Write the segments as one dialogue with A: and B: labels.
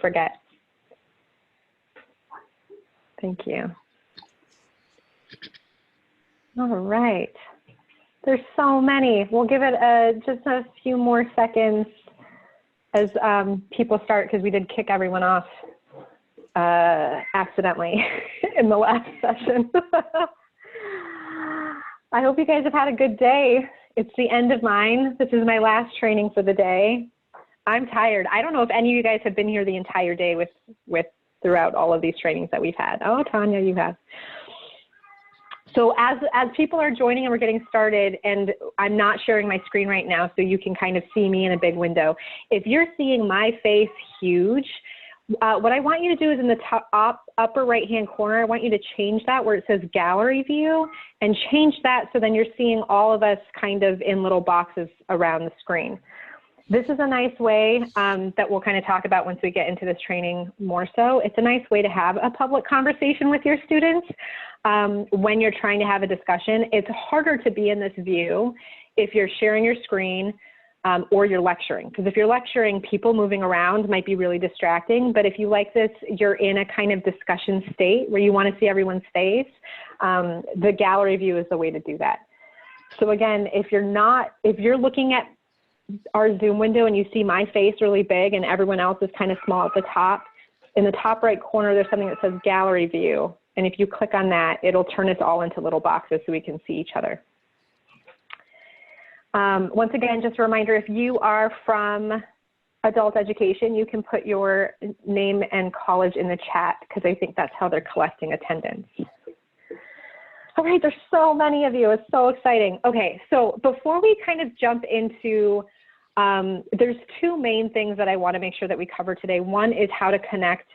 A: forget. Thank you. All right. There's so many. We'll give it just a few more seconds as people start, because we did kick everyone off accidentally in the last session. I hope you guys have had a good day. It's the end of mine. This is my last training for the day. I'm tired. I don't know if any of you guys have been here the entire day with throughout all of these trainings that we've had. Oh, Tanya, you have. So as people are joining and we're getting started, and I'm not sharing my screen right now so you can kind of see me in a big window. If you're seeing my face huge, what I want you to do is in the top upper right-hand corner, I want you to change that where it says gallery view, and change that so then you're seeing all of us kind of in little boxes around the screen. This is a nice way that we'll kind of talk about once we get into this training more so. It's a nice way to have a public conversation with your students when you're trying to have a discussion. It's harder to be in this view if you're sharing your screen or you're lecturing. Because if you're lecturing, people moving around might be really distracting. But if you like this, you're in a kind of discussion state where you want to see everyone's face. The gallery view is the way to do that. So again, if you're looking at our Zoom window and you see my face really big and everyone else is kind of small at the top, in the top right corner, there's something that says gallery view. And if you click on that, it'll turn us all into little boxes so we can see each other. Once again, just a reminder, if you are from adult education, you can put your name and college in the chat, because I think that's how they're collecting attendance. All right, there's so many of you. It's so exciting. Okay, so before we kind of jump into, there's two main things that I want to make sure that we cover today. One is how to connect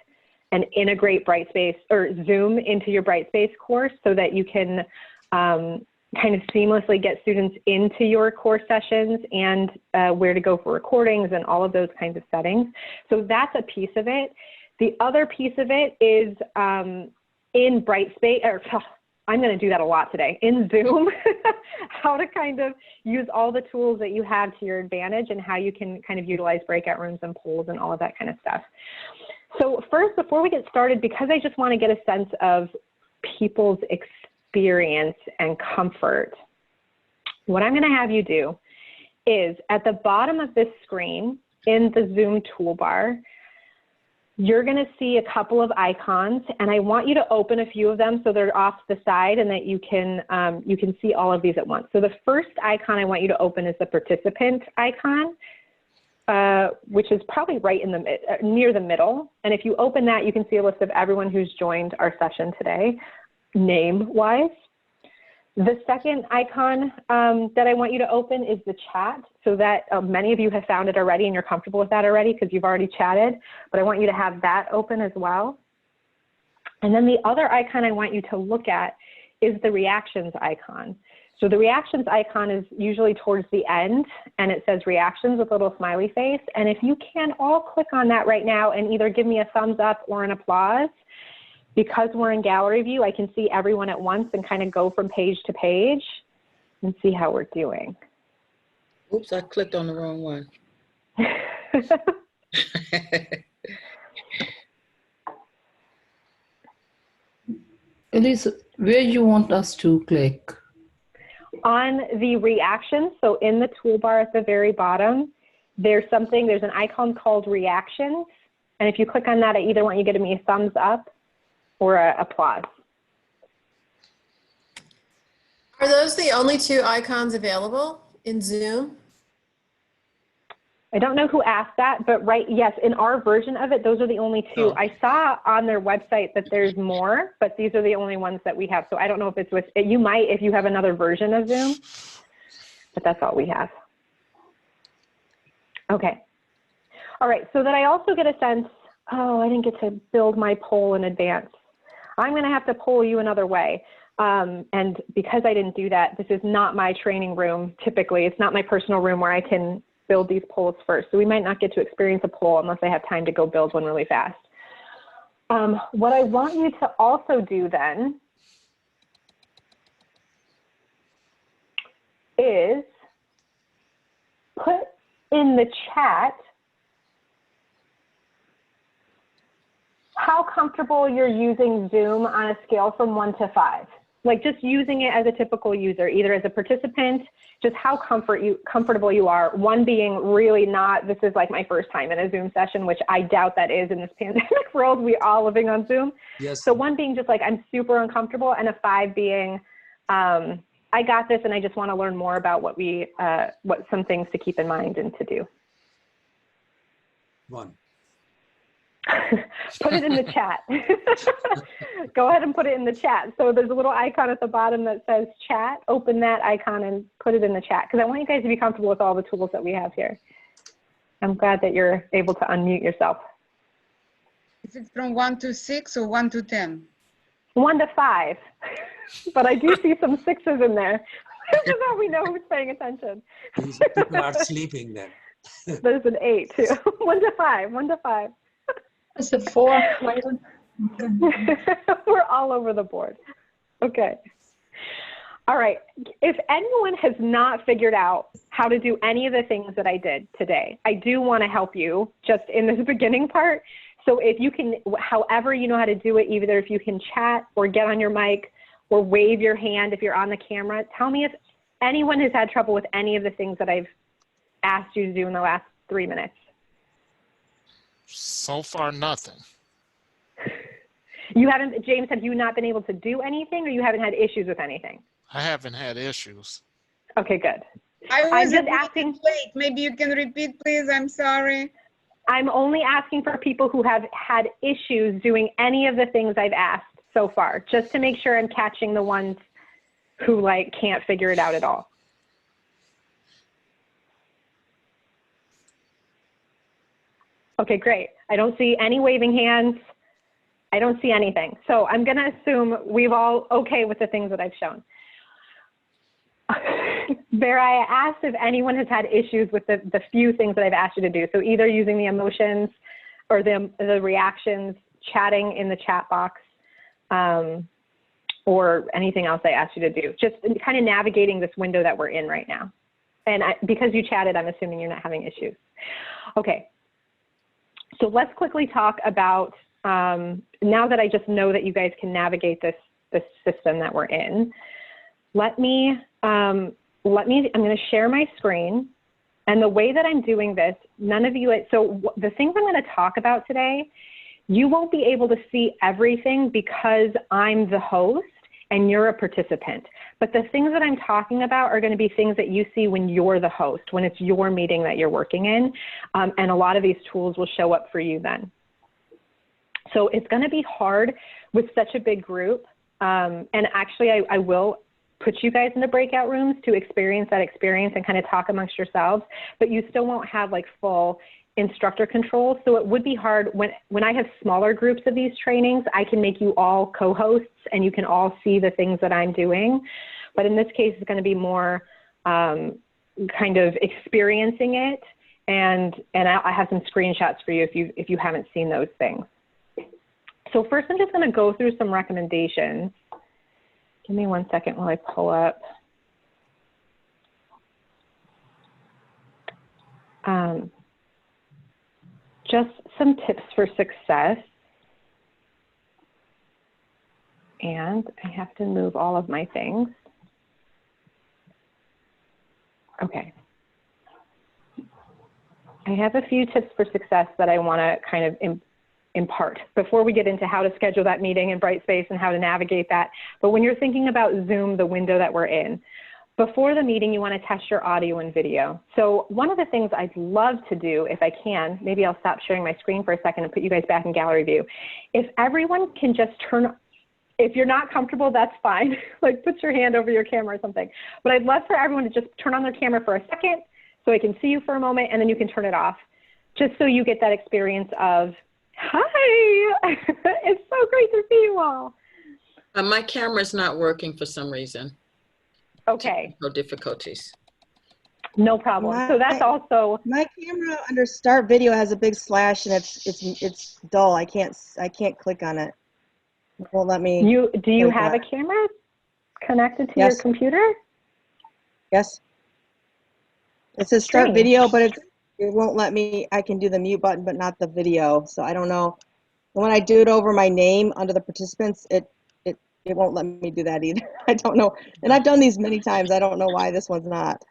A: and integrate Brightspace or Zoom into your Brightspace course so that you can kind of seamlessly get students into your course sessions, and where to go for recordings and all of those kinds of settings. So that's a piece of it. The other piece of it is in Brightspace, or I'm going to do that a lot today, in Zoom, how to kind of use all the tools that you have to your advantage and how you can kind of utilize breakout rooms and polls and all of that kind of stuff. So first, before we get started, because I just want to get a sense of people's experience and comfort, what I'm going to have you do is at the bottom of this screen in the Zoom toolbar, you're going to see a couple of icons, and I want you to open a few of them so they're off the side and that you can see all of these at once. So the first icon I want you to open is the participant icon, which is probably right in the near the middle. And if you open that, you can see a list of everyone who's joined our session today, name-wise. The second icon that I want you to open is the chat, so that many of you have found it already and you're comfortable with that already because you've already chatted, but I want you to have that open as well. And then the other icon I want you to look at is the reactions icon. So the reactions icon is usually towards the end, and it says reactions with a little smiley face. And if you can all click on that right now and either give me a thumbs up or an applause, because we're in gallery view, I can see everyone at once and kind of go from page to page and see how we're doing.
B: Oops, I clicked on the wrong one.
C: Elisa, where you want us to click?
A: On the reactions, so in the toolbar at the very bottom, there's an icon called reactions. And if you click on that, I either want you to give me a thumbs up or an applause.
D: Are those the only two icons available in Zoom?
A: I don't know who asked that, but yes, in our version of it, those are the only two.
B: Oh.
A: I saw on their website that there's more, but these are the only ones that we have. So I don't know if it's you might if you have another version of Zoom, but that's all we have. Okay. All right, so that I also get a sense, oh, I didn't get to build my poll in advance. I'm gonna have to poll you another way. And because I didn't do that, this is not my training room typically. It's not my personal room where I can build these polls first. So we might not get to experience a poll unless I have time to go build one really fast. What I want you to also do then is put in the chat how comfortable you're using Zoom on a scale from 1 to 5. Like just using it as a typical user, either as a participant, just how comfortable you are. 1 being really not, this is like my first time in a Zoom session, which I doubt that is in this pandemic world. We all living on Zoom.
E: Yes.
A: So 1 being just like, I'm super uncomfortable, and a 5 being, I got this and I just want to learn more about what some things to keep in mind and to do.
E: 1.
A: Put it in the chat. Go ahead and put it in the chat. So there's a little icon at the bottom that says chat. Open that icon and put it in the chat, because I want you guys to be comfortable with all the tools that we have here. I'm glad that you're able to unmute yourself.
F: Is it from 1 to 6 or 1 to 10?
A: 1 to 5. But I do see some 6s in there. So that we know who's paying attention.
E: These people are sleeping then.
A: There's an 8 too. 1 to 5. 1 to 5.
C: It's a 4.
A: We're all over the board. Okay. All right. If anyone has not figured out how to do any of the things that I did today, I do want to help you just in this beginning part. So if you can, however you know how to do it, either if you can chat or get on your mic or wave your hand if you're on the camera, tell me if anyone has had trouble with any of the things that I've asked you to do in the last 3 minutes.
G: So far, nothing.
A: You haven't, James, have you not been able to do anything, or you haven't had issues with anything?
G: I haven't had issues.
A: Okay, good.
F: I'm
A: just asking.
F: Late. Maybe you can repeat, please. I'm sorry.
A: I'm only asking for people who have had issues doing any of the things I've asked so far, just to make sure I'm catching the ones who like can't figure it out at all. Okay, great. I don't see any waving hands. I don't see anything. So I'm going to assume we've all okay with the things that I've shown. Vera, I asked if anyone has had issues with the few things that I've asked you to do. So either using the emotions or the reactions, chatting in the chat box, or anything else I asked you to do. Just kind of navigating this window that we're in right now. And because you chatted, I'm assuming you're not having issues. Okay. So let's quickly talk about, now that I just know that you guys can navigate this system that we're in, I'm going to share my screen. And the way that I'm doing this, so the things I'm going to talk about today, you won't be able to see everything because I'm the host and you're a participant. But the things that I'm talking about are going to be things that you see when you're the host, when it's your meeting that you're working in. And a lot of these tools will show up for you then. So it's going to be hard with such a big group. And actually, I will put you guys in the breakout rooms to experience that experience and kind of talk amongst yourselves, but you still won't have like full instructor control. So it would be hard when I have smaller groups of these trainings, I can make you all co-hosts and you can all see the things that I'm doing. But in this case, it's going to be more kind of experiencing it. And I have some screenshots for you if you haven't seen those things. So first, I'm just going to go through some recommendations. Give me 1 second while I pull up. Just some tips for success. And I have to move all of my things. Okay. I have a few tips for success that I want to kind of impart before we get into how to schedule that meeting in Brightspace and how to navigate that. But when you're thinking about Zoom, the window that we're in, before the meeting, you want to test your audio and video. So one of the things I'd love to do, if I can, maybe I'll stop sharing my screen for a second and put you guys back in gallery view. If everyone can just if you're not comfortable, that's fine. Like put your hand over your camera or something. But I'd love for everyone to just turn on their camera for a second so I can see you for a moment, and then you can turn it off, just so you get that experience of, hi, it's so great to see you all.
B: My camera's not working for some reason.
A: Okay.
B: No difficulties.
A: No problem. So that's also
H: my camera under start video has a big slash and it's dull. I can't click on it. It won't let me.
A: Do you have a camera connected to your computer?
H: Yes. It says start
A: Strange.
H: video, but it won't let me. I can do the mute button, but not the video. So I don't know. When I do it over my name under the participants, it won't let me do that either. I don't know. And I've done these many times. I don't know why this one's not.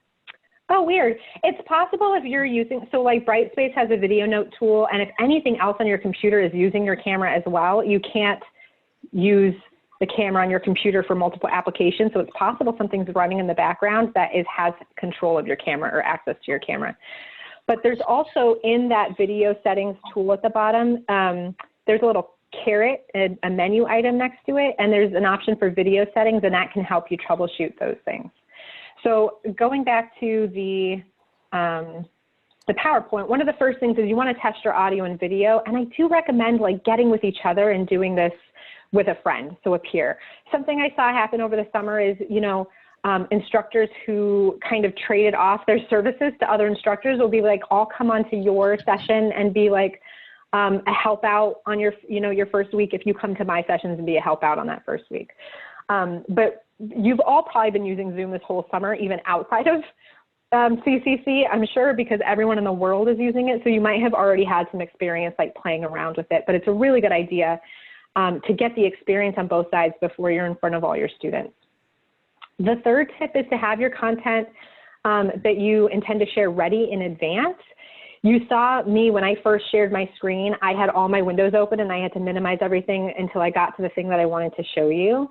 A: Oh, weird. It's possible if you're using, so like Brightspace has a video note tool, and if anything else on your computer is using your camera as well, you can't use the camera on your computer for multiple applications. So it's possible something's running in the background that has control of your camera or access to your camera. But there's also in that video settings tool at the bottom, there's a little caret, a menu item next to it, and there's an option for video settings, and that can help you troubleshoot those things. So going back to the PowerPoint, one of the first things is you want to test your audio and video, and I do recommend like getting with each other and doing this with a friend, so a peer. Something I saw happen over the summer is, you know, instructors who kind of traded off their services to other instructors will be like, I'll come onto your session and be like a help out on your, you know, your first week if you come to my sessions and be a help out on that first week. But you've all probably been using Zoom this whole summer, even outside of CCC, I'm sure, because everyone in the world is using it. So you might have already had some experience like playing around with it, but it's a really good idea to get the experience on both sides before you're in front of all your students. The third tip is to have your content that you intend to share ready in advance. You saw me when I first shared my screen, I had all my windows open and I had to minimize everything until I got to the thing that I wanted to show you.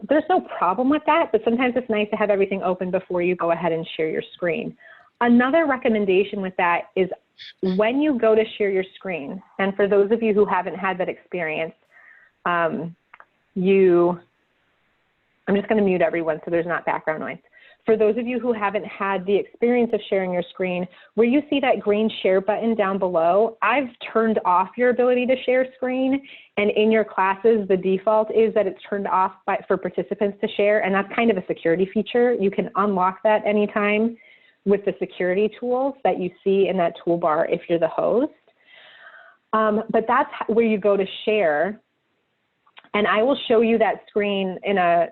A: There's no problem with that, but sometimes it's nice to have everything open before you go ahead and share your screen. Another recommendation with that is when you go to share your screen, and for those of you who haven't had that experience, I'm just going to mute everyone so there's not background noise. For those of you who haven't had the experience of sharing your screen, where you see that green share button down below, I've turned off your ability to share screen, and in your classes, the default is that it's turned off for participants to share, and that's kind of a security feature. You can unlock that anytime with the security tools that you see in that toolbar if you're the host. But that's where you go to share, and I will show you that screen in a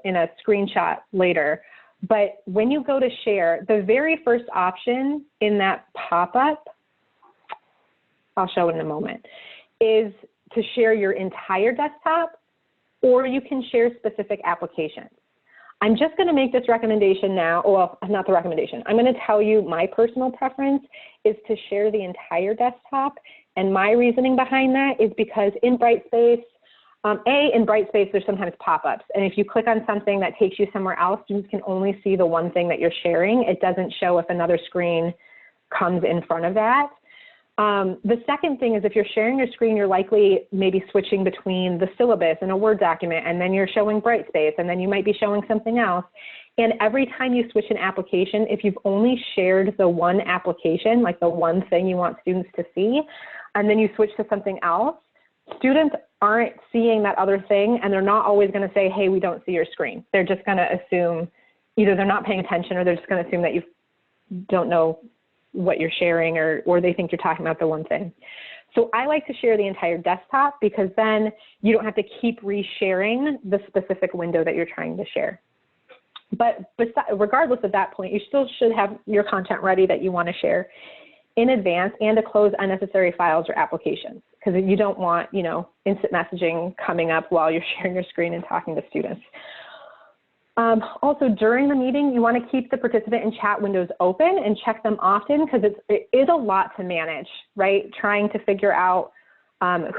A: screenshot later. But when you go to share, the very first option in that pop-up, I'll show it in a moment, is to share your entire desktop, or you can share specific applications. I'm just going to make this recommendation now. Well, not the recommendation. I'm going to tell you my personal preference is to share the entire desktop. And my reasoning behind that is because in Brightspace, in Brightspace, there's sometimes pop-ups. And if you click on something that takes you somewhere else, students can only see the one thing that you're sharing. It doesn't show if another screen comes in front of that. The second thing is if you're sharing your screen, you're likely maybe switching between the syllabus and a Word document, and then you're showing Brightspace, and then you might be showing something else. And every time you switch an application, if you've only shared the one application, like the one thing you want students to see, and then you switch to something else, students aren't seeing that other thing, and they're not always going to say, hey, we don't see your screen. They're just going to assume either they're not paying attention, or they're just going to assume that you don't know what you're sharing, or they think you're talking about the one thing. So I like to share the entire desktop, because then you don't have to keep resharing the specific window that you're trying to share. But regardless of that point, you still should have your content ready that you want to share in advance, and to close unnecessary files or applications, because you don't want, you know, instant messaging coming up while you're sharing your screen and talking to students. Also, during the meeting, you want to keep the participant and chat windows open and check them often, because it is a lot to manage, right? Trying to figure out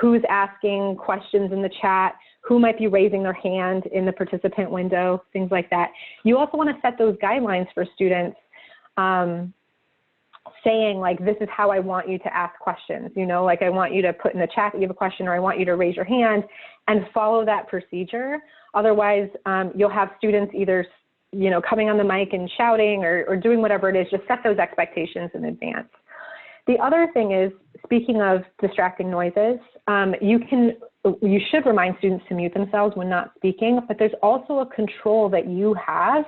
A: who's asking questions in the chat, who might be raising their hand in the participant window, things like that. You also want to set those guidelines for students, saying like, this is how I want you to ask questions, you know, like I want you to put in the chat that you have a question, or I want you to raise your hand, and follow that procedure. Otherwise, you'll have students either, you know, coming on the mic and shouting, or doing whatever it is. Just set those expectations in advance. The other thing is, speaking of distracting noises, you should remind students to mute themselves when not speaking, but there's also a control that you have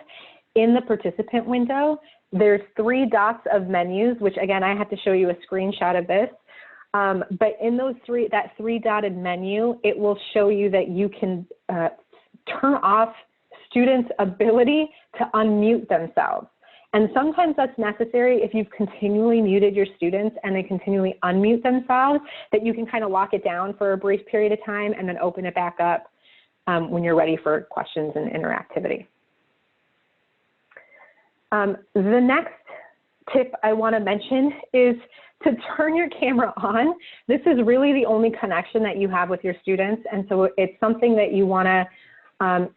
A: in the participant window. There's 3 dots of menus, which again, I have to show you a screenshot of this. But in those that 3-dotted menu, it will show you that you can turn off students' ability to unmute themselves. And sometimes that's necessary if you've continually muted your students and they continually unmute themselves, that you can kind of lock it down for a brief period of time and then open it back up when you're ready for questions and interactivity. The next tip I want to mention is to turn your camera on. This is really the only connection that you have with your students, and so it's something that you want to,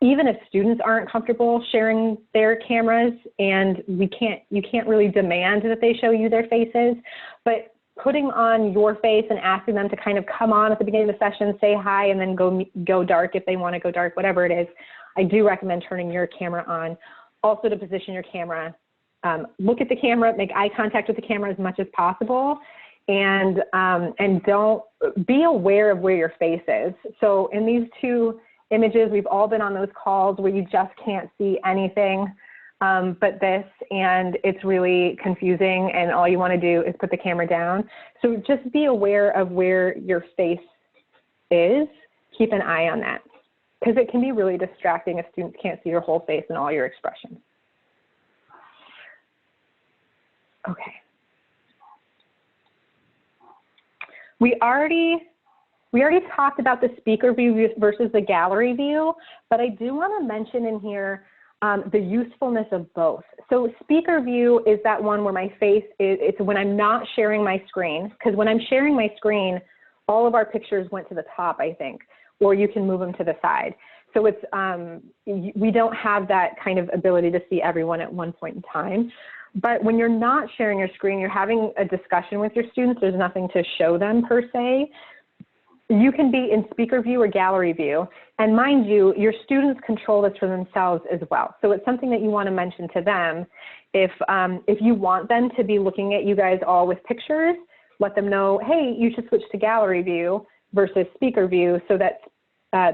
A: even if students aren't comfortable sharing their cameras, and you can't really demand that they show you their faces, but putting on your face and asking them to kind of come on at the beginning of the session, say hi, and then go dark if they want to go dark, whatever it is, I do recommend turning your camera on. Also to position your camera, look at the camera, make eye contact with the camera as much as possible, and don't be aware of where your face is. So in these two images, we've all been on those calls where you just can't see anything but this, and it's really confusing, and all you want to do is put the camera down. So just be aware of where your face is. Keep an eye on that, because it can be really distracting if students can't see your whole face and all your expressions. Okay. We already talked about the speaker view versus the gallery view, but I do want to mention in here the usefulness of both. So speaker view is that one where my face is, it's when I'm not sharing my screen, because when I'm sharing my screen, all of our pictures went to the top, I think, or you can move them to the side. So it's, we don't have that kind of ability to see everyone at one point in time. But when you're not sharing your screen, you're having a discussion with your students, there's nothing to show them per se. You can be in speaker view or gallery view. And mind you, your students control this for themselves as well. So it's something that you want to mention to them. If you want them to be looking at you guys all with pictures, let them know, hey, you should switch to gallery view versus speaker view, so that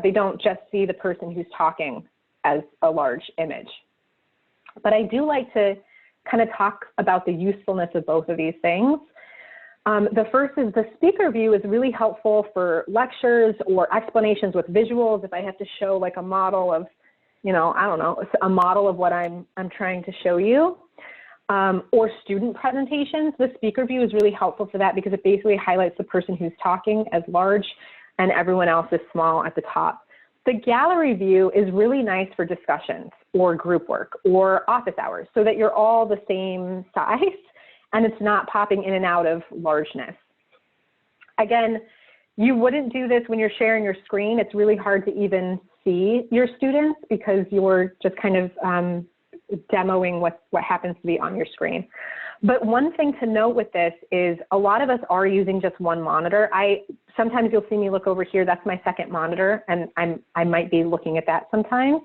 A: they don't just see the person who's talking as a large image. But I do like to kind of talk about the usefulness of both of these things. The first is the speaker view is really helpful for lectures or explanations with visuals. If I have to show like a model of, you know, I don't know, a model of what I'm trying to show you, or student presentations, the speaker view is really helpful for that, because it basically highlights the person who's talking as large and everyone else is small at the top. The gallery view is really nice for discussions or group work or office hours, so that you're all the same size and it's not popping in and out of largeness. Again, you wouldn't do this when you're sharing your screen. It's really hard to even see your students because you're just kind of demoing what happens to be on your screen. But one thing to note with this is a lot of us are using just one monitor. Sometimes you'll see me look over here, that's my second monitor, and I might be looking at that sometimes.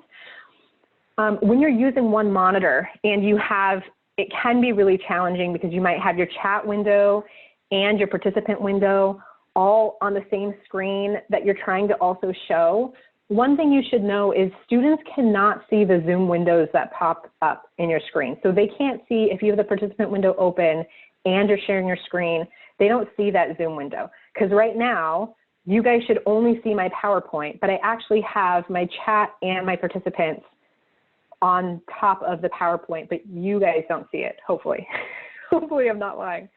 A: When you're using one monitor and you have, it can be really challenging because you might have your chat window and your participant window all on the same screen that you're trying to also show. One thing you should know is students cannot see the Zoom windows that pop up in your screen. So they can't see, if you have the participant window open and you're sharing your screen, they don't see that Zoom window. Because right now, you guys should only see my PowerPoint, but I actually have my chat and my participants on top of the PowerPoint, but you guys don't see it, hopefully. Hopefully I'm not lying.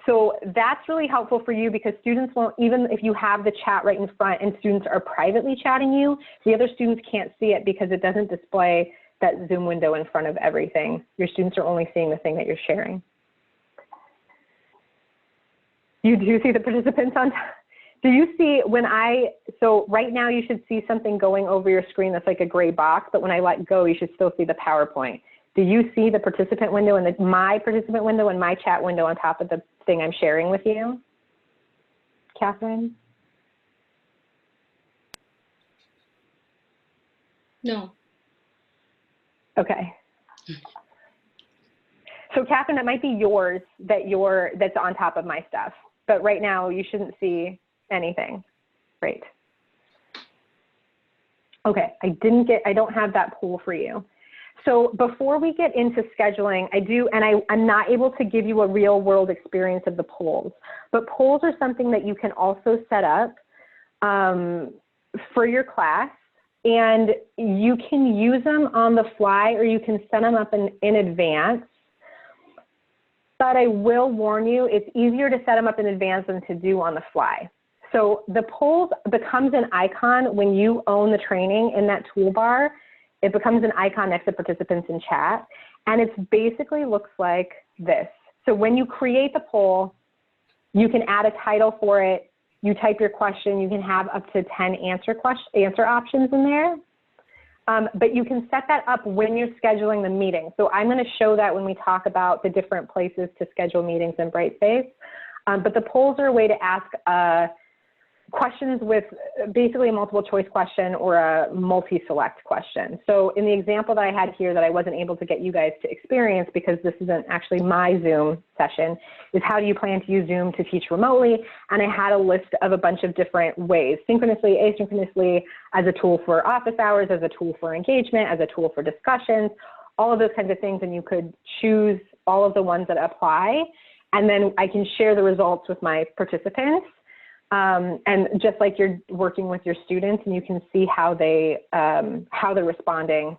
A: So that's really helpful for you, because students won't, even if you have the chat right in front and students are privately chatting you, the other students can't see it because it doesn't display that Zoom window in front of everything. Your students are only seeing the thing that you're sharing. You do see the participants on top? Do you see when so right now you should see something going over your screen that's like a gray box, but when I let go, you should still see the PowerPoint. Do you see the participant window and my participant window and my chat window on top of the thing I'm sharing with you? Catherine?
C: No.
A: Okay. So Catherine, that might be yours that's on top of my stuff, but right now you shouldn't see anything. Great. Okay, I don't have that poll for you. So before we get into scheduling, I'm not able to give you a real world experience of the polls, but polls are something that you can also set up for your class. And you can use them on the fly or you can set them up in advance. But I will warn you, it's easier to set them up in advance than to do on the fly. So the polls becomes an icon when you own the training in that toolbar. It becomes an icon next to participants in chat. And it basically looks like this. So when you create the poll, you can add a title for it. You type your question. You can have up to 10 answer options in there. But you can set that up when you're scheduling the meeting. So I'm going to show that when we talk about the different places to schedule meetings in Brightspace. But the polls are a way to ask questions with basically a multiple choice question or a multi-select question. So in the example that I had here that I wasn't able to get you guys to experience because this isn't actually my Zoom session, is how do you plan to use Zoom to teach remotely? And I had a list of a bunch of different ways, synchronously, asynchronously, as a tool for office hours, as a tool for engagement, as a tool for discussions, all of those kinds of things. And you could choose all of the ones that apply. And then I can share the results with my participants. And just like you're working with your students, and you can see how they're responding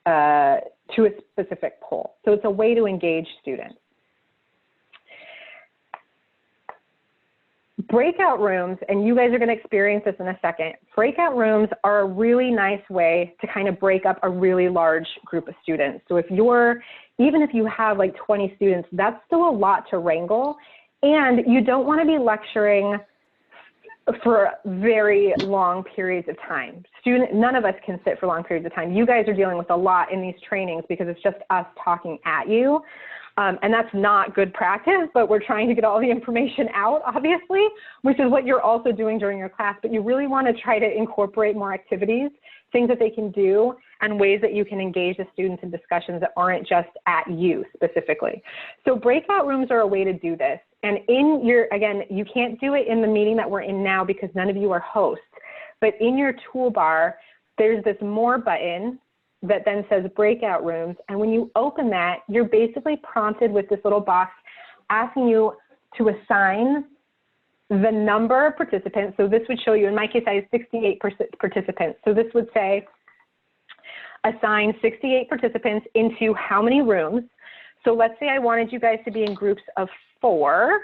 A: to a specific poll. So it's a way to engage students. Breakout rooms, and you guys are going to experience this in a second. Breakout rooms are a really nice way to kind of break up a really large group of students. So even if you have like 20 students, that's still a lot to wrangle, and you don't want to be lecturing for very long periods of time. None of us can sit for long periods of time. You guys are dealing with a lot in these trainings because it's just us talking at you. And that's not good practice, but we're trying to get all the information out, obviously, which is what you're also doing during your class. But you really want to try to incorporate more activities, things that they can do, and ways that you can engage the students in discussions that aren't just at you specifically. So breakout rooms are a way to do this. And again, you can't do it in the meeting that we're in now because none of you are hosts. But in your toolbar, there's this more button that then says breakout rooms. And when you open that, you're basically prompted with this little box asking you to assign the number of participants. So this would show you, in my case, I have 68 participants. So this would say, assign 68 participants into how many rooms. So let's say I wanted you guys to be in groups of 4.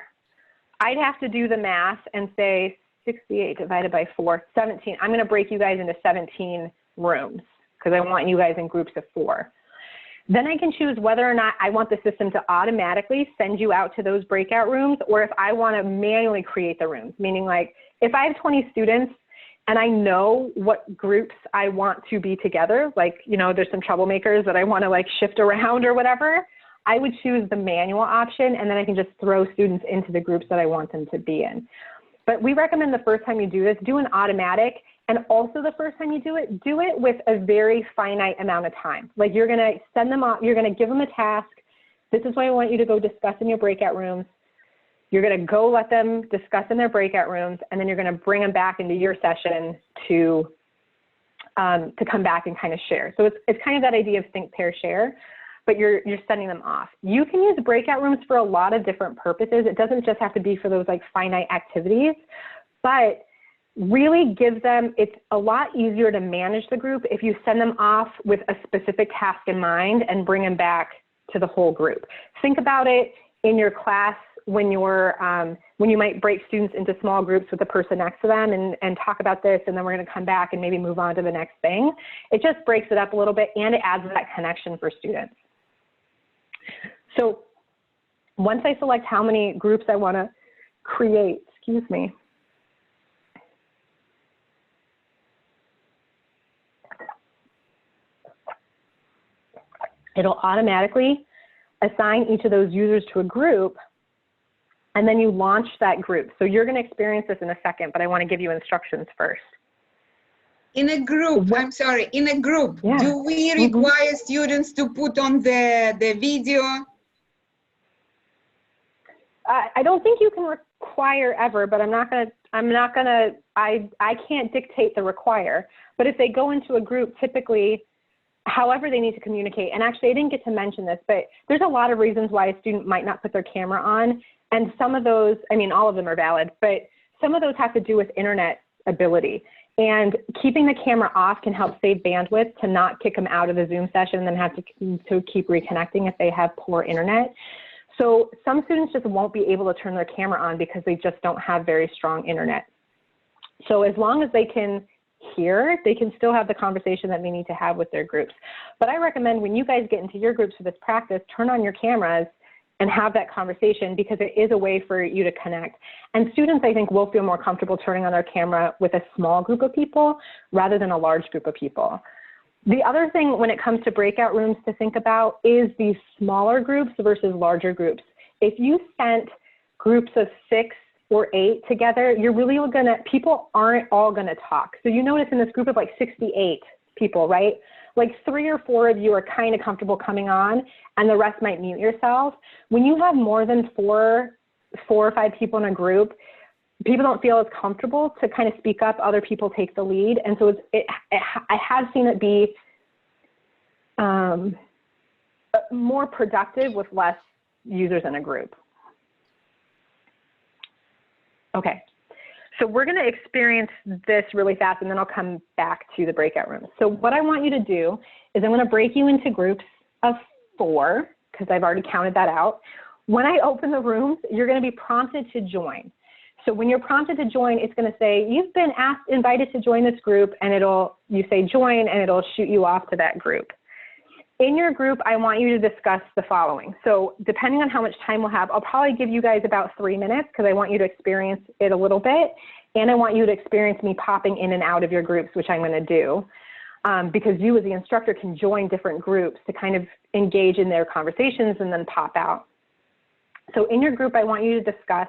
A: I'd have to do the math and say 68 divided by 4, 17. I'm going to break you guys into 17 rooms because I want you guys in groups of 4. Then I can choose whether or not I want the system to automatically send you out to those breakout rooms, or if I want to manually create the rooms, meaning like if I have 20 students and I know what groups I want to be together, like, there's some troublemakers that I want to like shift around or whatever, I would choose the manual option, and then I can just throw students into the groups that I want them to be in. But we recommend the first time you do this, do an automatic, and also the first time you do it with a very finite amount of time. Like you're going to send them off, you're going to give them a task. This is what I want you to go discuss in your breakout rooms. You're going to go let them discuss in their breakout rooms, and then you're going to bring them back into your session to come back and kind of share. So it's kind of that idea of think, pair, share, but you're sending them off. You can use breakout rooms for a lot of different purposes. It doesn't just have to be for those like finite activities, but really it's a lot easier to manage the group if you send them off with a specific task in mind and bring them back to the whole group. Think about it in your class when you might break students into small groups with the person next to them and talk about this, and then we're going to come back and maybe move on to the next thing. It just breaks it up a little bit, and it adds that connection for students. So once I select how many groups I want to create, excuse me, it'll automatically assign each of those users to a group, and then you launch that group. So you're going to experience this in a second, but I want to give you instructions first.
F: In a group,
A: Yeah.
F: do we require students to put on the video?
A: I don't think you can require ever, but I can't dictate the require. But if they go into a group, typically, however they need to communicate, and actually I didn't get to mention this, but there's a lot of reasons why a student might not put their camera on. And some of those, I mean, all of them are valid, but some of those have to do with internet ability. And keeping the camera off can help save bandwidth to not kick them out of the Zoom session and then have to keep reconnecting if they have poor internet. So some students just won't be able to turn their camera on because they just don't have very strong internet. So as long as they can hear, they can still have the conversation that they need to have with their groups. But I recommend when you guys get into your groups for this practice, turn on your cameras and have that conversation, because it is a way for you to connect. And students, I think, will feel more comfortable turning on their camera with a small group of people rather than a large group of people. The other thing when it comes to breakout rooms to think about is these smaller groups versus larger groups. If you sent groups of 6 or 8 together, you're really gonna, people aren't all gonna talk. So you notice in this group of like 68 people, right? Like 3 or 4 of you are kind of comfortable coming on and the rest might mute yourself. When you have more than 4 or 5 people in a group, people don't feel as comfortable to kind of speak up. Other people take the lead. And so I have seen it be more productive with less users in a group. Okay. So we're going to experience this really fast, and then I'll come back to the breakout rooms. So what I want you to do is I'm going to break you into groups of 4, because I've already counted that out. When I open the rooms, you're going to be prompted to join. So when you're prompted to join, it's going to say, you've been invited to join this group, and you say join, and it'll shoot you off to that group. In your group, I want you to discuss the following. So depending on how much time we'll have, I'll probably give you guys about 3 minutes because I want you to experience it a little bit. And I want you to experience me popping in and out of your groups, which I'm going to do. Because you as the instructor can join different groups to kind of engage in their conversations and then pop out. So in your group, I want you to discuss,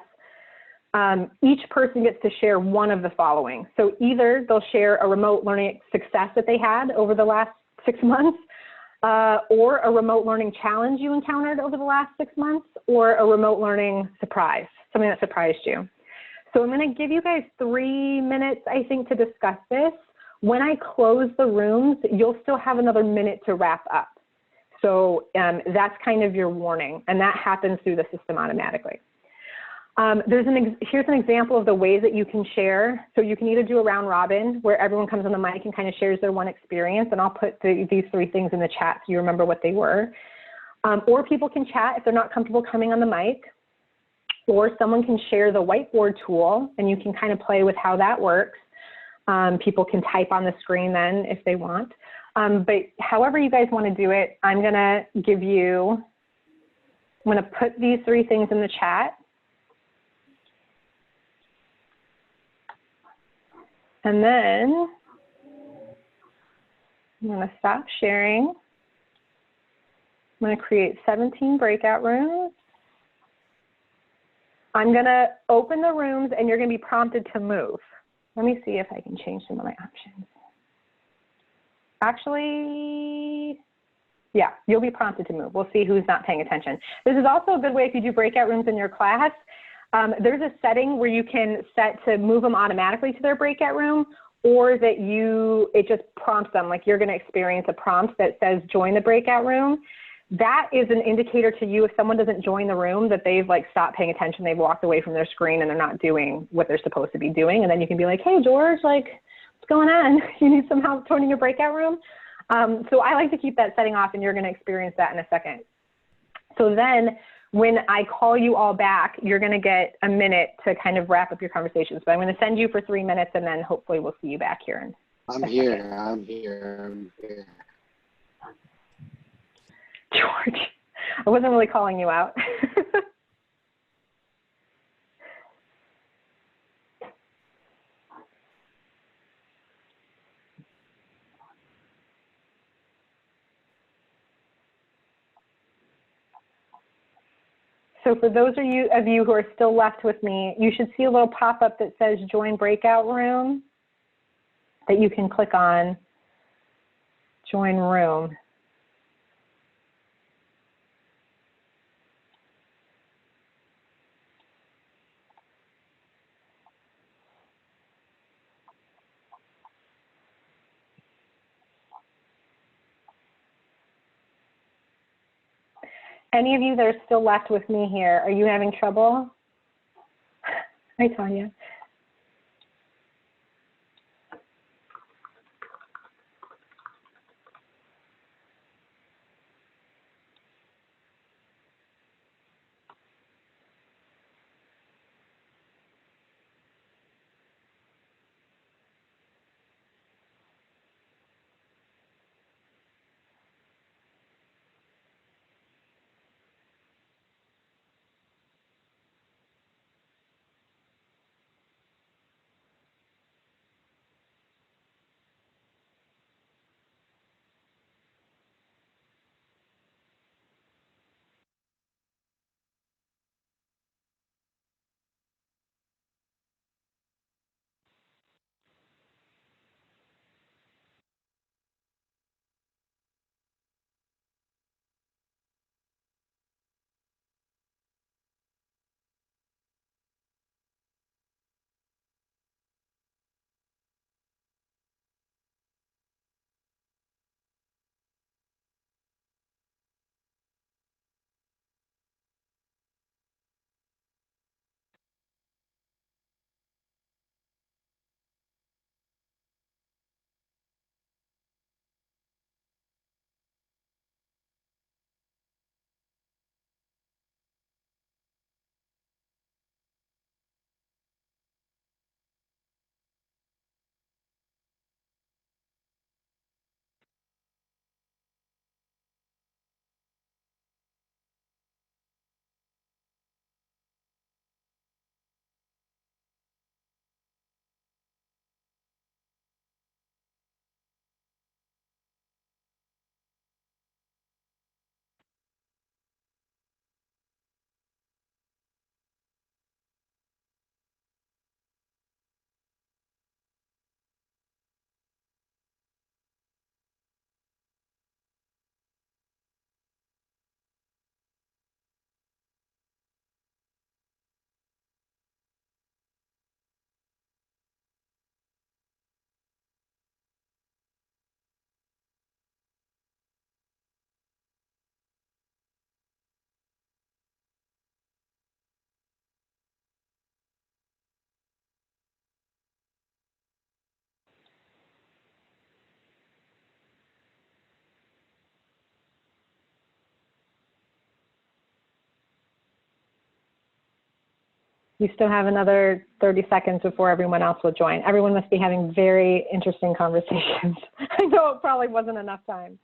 A: each person gets to share one of the following. So either they'll share a remote learning success that they had over the last 6 months, or a remote learning challenge you encountered over the last 6 months, or a remote learning surprise, something that surprised you. So I'm going to give you guys 3 minutes, I think, to discuss this. When I close the rooms, you'll still have another minute to wrap up. So that's kind of your warning, and that happens through the system automatically. Here's an example of the ways that you can share. So you can either do a round robin where everyone comes on the mic and kind of shares their one experience, and I'll put these 3 things in the chat so you remember what they were. Or people can chat if they're not comfortable coming on the mic, or someone can share the whiteboard tool and you can kind of play with how that works. People can type on the screen then if they want. But however you guys want to do it, I'm going to put these 3 things in the chat. And then I'm going to stop sharing. I'm going to create 17 breakout rooms. I'm going to open the rooms and you're going to be prompted to move. Let me see if I can change some of my options. Actually, yeah, you'll be prompted to move. We'll see who's not paying attention. This is also a good way if you do breakout rooms in your class. There's a setting where you can set to move them automatically to their breakout room, or that it just prompts them, like you're going to experience a prompt that says join the breakout room. That is an indicator to you if someone doesn't join the room that they've like stopped paying attention, they've walked away from their screen and they're not doing what they're supposed to be doing. And then you can be like, hey, George, like, what's going on? You need some help joining your breakout room? So I like to keep that setting off, and you're going to experience that in a second. So then when I call you all back, you're going to get a minute to kind of wrap up your conversations. But I'm going to send you for 3 minutes, and then hopefully we'll see you back here.
I: I'm here.
A: George, I wasn't really calling you out. So for those of you who are still left with me, you should see a little pop-up that says Join Breakout Room that you can click on, Join Room. Any of you that are still left with me here, are you having trouble? Hi, Tanya. We still have another 30 seconds before everyone else will join. Everyone must be having very interesting conversations. I know it probably wasn't enough time.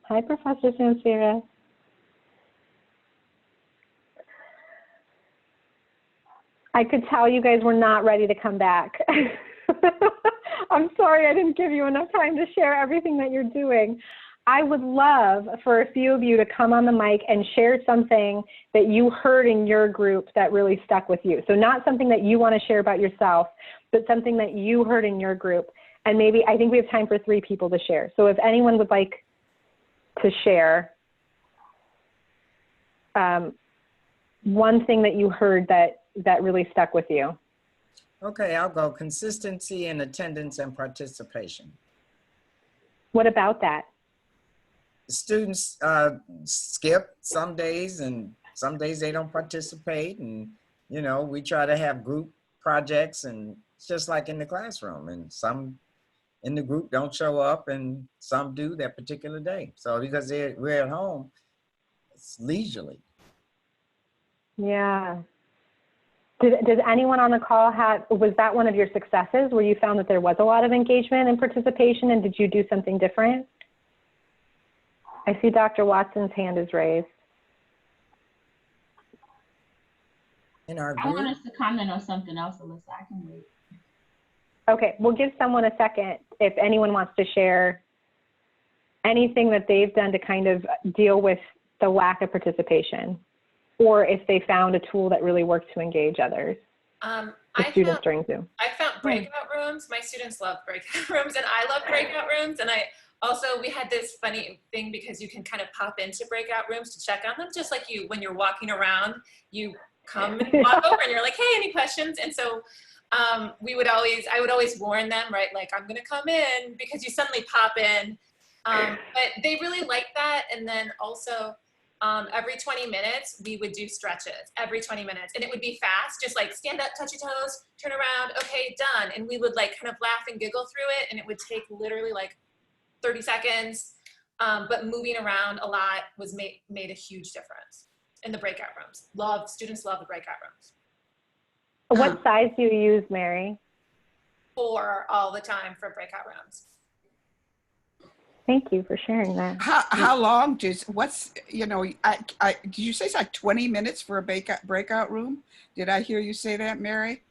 A: Hi, Professor Sansera. I could tell you guys were not ready to come back. I'm sorry I didn't give you enough time to share everything that you're doing. I would love for a few of you to come on the mic and share something that you heard in your group that really stuck with you. So not something that you want to share about yourself, but something that you heard in your group. And maybe, I think we have time for 3 people to share. So if anyone would like to share one thing that you heard that really stuck with you.
J: Okay, I'll go. Consistency in attendance and participation.
A: What about that?
J: Students skip some days, and some days they don't participate. And, you know, we try to have group projects, and it's just like in the classroom. And some in the group don't show up, and some do that particular day. So because we're at home, it's leisurely.
A: Yeah. Did anyone on the call was that one of your successes where you found that there was a lot of engagement and participation, and did you do something different? I see Dr. Watson's hand is raised.
J: In our
C: I
J: group,
C: want us to comment on something else, Alyssa. I can wait.
A: Okay, we'll give someone a second if anyone wants to share anything that they've done to kind of deal with the lack of participation, or if they found a tool that really works to engage others, the students during Zoom.
K: I found breakout rooms. My students love breakout rooms, and I love breakout rooms. And we had this funny thing because you can kind of pop into breakout rooms to check on them, just like when you're walking around, you come and walk over and you're like, hey, any questions? And so I would always warn them, right? Like, I'm gonna come in, because you suddenly pop in. But they really like that. And then also every 20 minutes, we would do stretches every 20 minutes, and it would be fast, just like stand up, touch your toes, turn around, okay, done. And we would like kind of laugh and giggle through it, and it would take literally like 30 seconds. But moving around a lot made a huge difference in the breakout rooms. Students love the breakout rooms.
A: What size do you use, Mary?
K: 4 all the time for breakout rooms.
A: Thank you for sharing that.
L: How long did you say it's like 20 minutes for a breakout room? Did I hear you say that, Mary?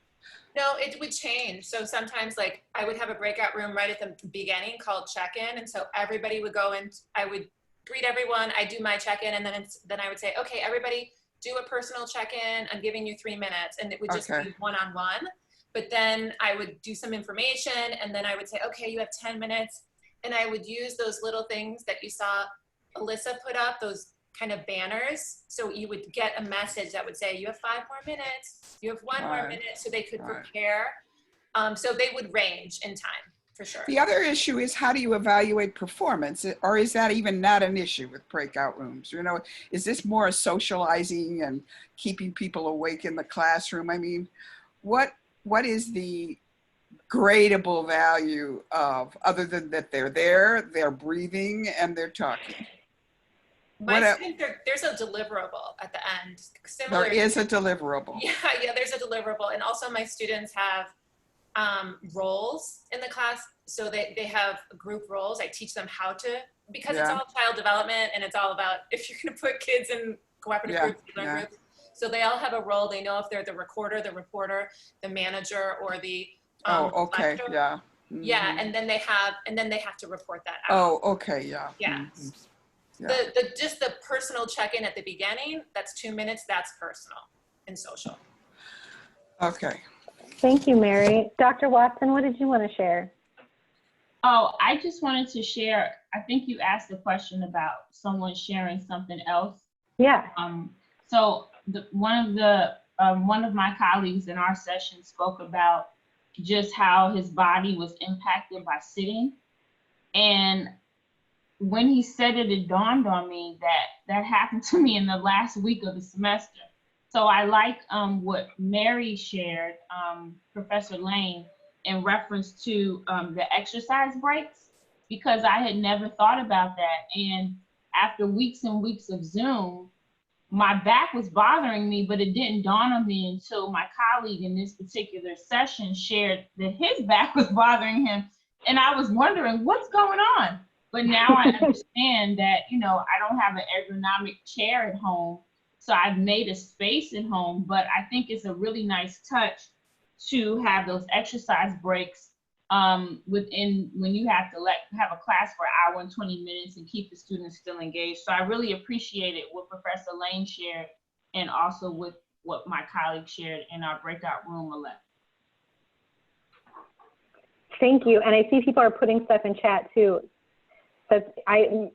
K: No, it would change. So sometimes like I would have a breakout room right at the beginning called check-in. And so everybody would go in, I would greet everyone, I do my check-in, and then I would say, okay, everybody do a personal check-in. I'm giving you 3 minutes. And it would just be one-on-one. But then I would do some information, and then I would say, okay, you have 10 minutes. And I would use those little things that you saw Alyssa put up, those kind of banners. So you would get a message that would say, you have 5 more minutes, you have 1 more minute, so they could prepare. So they would range in time, for sure.
L: The other issue is, how do you evaluate performance? Or is that even not an issue with breakout rooms? You know, is this more socializing and keeping people awake in the classroom? I mean, what is the gradable value of, other than that they're there, they're breathing, and they're talking?
K: There's a deliverable at the end.
L: There is a deliverable.
K: Yeah, there's a deliverable. And also my students have roles in the class. So they have group roles. I teach them how to, because it's all child development, and it's all about, if you're gonna put kids in cooperative groups, groups. So they all have a role. They know if they're the recorder, the reporter, the manager, or the lecturer.
L: Mm-hmm.
K: Yeah, and then they have to report that out.
L: Oh, okay, yeah.
K: Yeah.
L: Mm-hmm.
K: Just the personal check-in at the beginning, that's 2 minutes, that's personal and social.
L: Okay.
A: Thank you, Mary. Dr. Watson, what did you want to share?
C: Oh, I just wanted to share, I think you asked a question about someone sharing something else.
A: Yeah.
C: So one of my colleagues in our session spoke about just how his body was impacted by sitting. And when he said it, it dawned on me that that happened to me in the last week of the semester. So I like what Mary shared, Professor Lane, in reference to the exercise breaks, because I had never thought about that. And after weeks and weeks of Zoom, my back was bothering me, but it didn't dawn on me until my colleague in this particular session shared that his back was bothering him. And I was wondering what's going on. But now I understand that, you know, I don't have an ergonomic chair at home. So I've made a space at home, but I think it's a really nice touch to have those exercise breaks within when you have to have a class for an hour and 20 minutes and keep the students still engaged. So I really appreciated what Professor Lane shared and also with what my colleague shared in our breakout room 11.
A: Thank you. And I see people are putting stuff in chat too.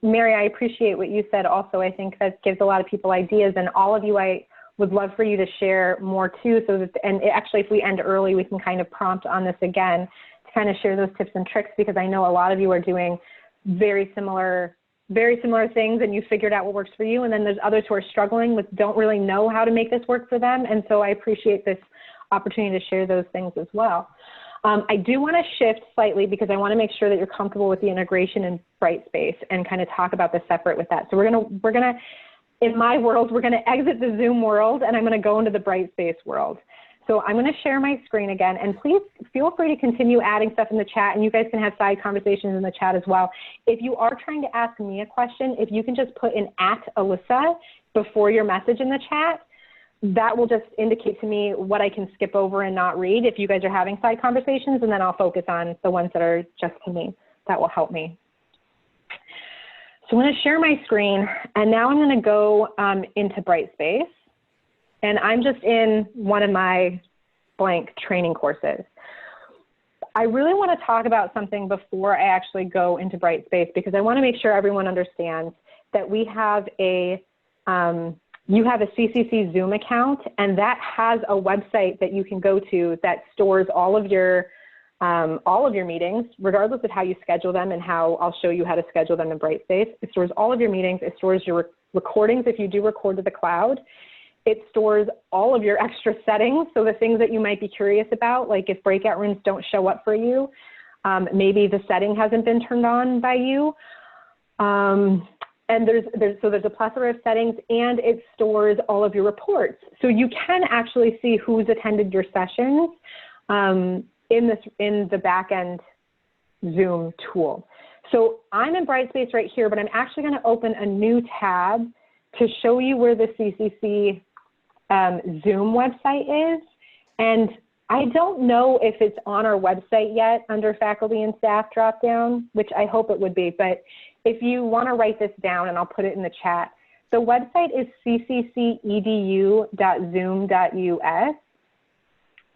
A: Mary, I appreciate what you said also. I think that gives a lot of people ideas, and all of you, I would love for you to share more too. So that, and actually if we end early, we can kind of prompt on this again to kind of share those tips and tricks, because I know a lot of you are doing very similar things and you figured out what works for you. And then there's others who are struggling with, don't really know how to make this work for them. And so I appreciate this opportunity to share those things as well. I do want to shift slightly because I want to make sure that you're comfortable with the integration in Brightspace and kind of talk about the separate with that. So we're gonna, in my world, we're gonna exit the Zoom world and I'm gonna go into the Brightspace world. So I'm gonna share my screen again, and please feel free to continue adding stuff in the chat, and you guys can have side conversations in the chat as well. If you are trying to ask me a question, if you can just put in @Alyssa before your message in the chat, that will just indicate to me what I can skip over and not read if you guys are having side conversations, and then I'll focus on the ones that are just to me. That will help me. So I'm going to share my screen, and now I'm going to go into Brightspace, and I'm just in one of my blank training courses. I really want to talk about something before I actually go into Brightspace, because I want to make sure everyone understands that we have a you have a CCC Zoom account, and that has a website that you can go to that stores all of your meetings, regardless of how you schedule them, and how I'll show you how to schedule them in Brightspace. It stores all of your meetings. It stores your recordings if you do record to the cloud. It stores all of your extra settings, so the things that you might be curious about, like if breakout rooms don't show up for you, maybe the setting hasn't been turned on by you. And there's a plethora of settings, and it stores all of your reports. So you can actually see who's attended your sessions in the back-end Zoom tool. So I'm in Brightspace right here, but I'm actually going to open a new tab to show you where the CCC Zoom website is. And I don't know if it's on our website yet under faculty and staff dropdown, which I hope it would be, but if you want to write this down, and I'll put it in the chat, the website is cccedu.zoom.us.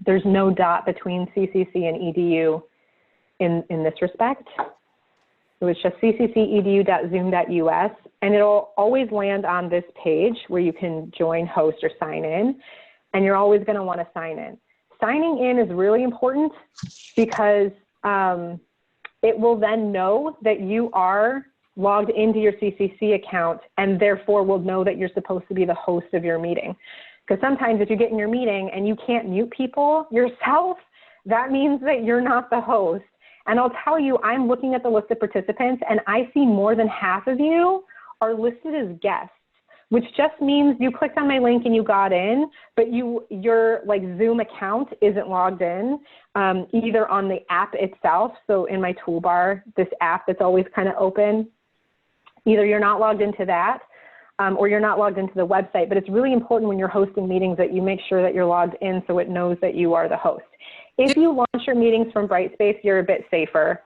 A: There's no dot between CCC and edu in this respect. So it's just cccedu.zoom.us, and it'll always land on this page where you can join, host, or sign in, and you're always going to want to sign in. Signing in is really important because it will then know that you are logged into your CCC account, and therefore will know that you're supposed to be the host of your meeting. Because sometimes if you get in your meeting and you can't mute people yourself, that means that you're not the host. And I'll tell you, I'm looking at the list of participants, and I see more than half of you are listed as guests, which just means you clicked on my link and you got in, but your like Zoom account isn't logged in, either on the app itself. So in my toolbar, this app that's always kind of open, either you're not logged into that, or you're not logged into the website. But it's really important when you're hosting meetings that you make sure that you're logged in so it knows that you are the host. If you launch your meetings from Brightspace, you're a bit safer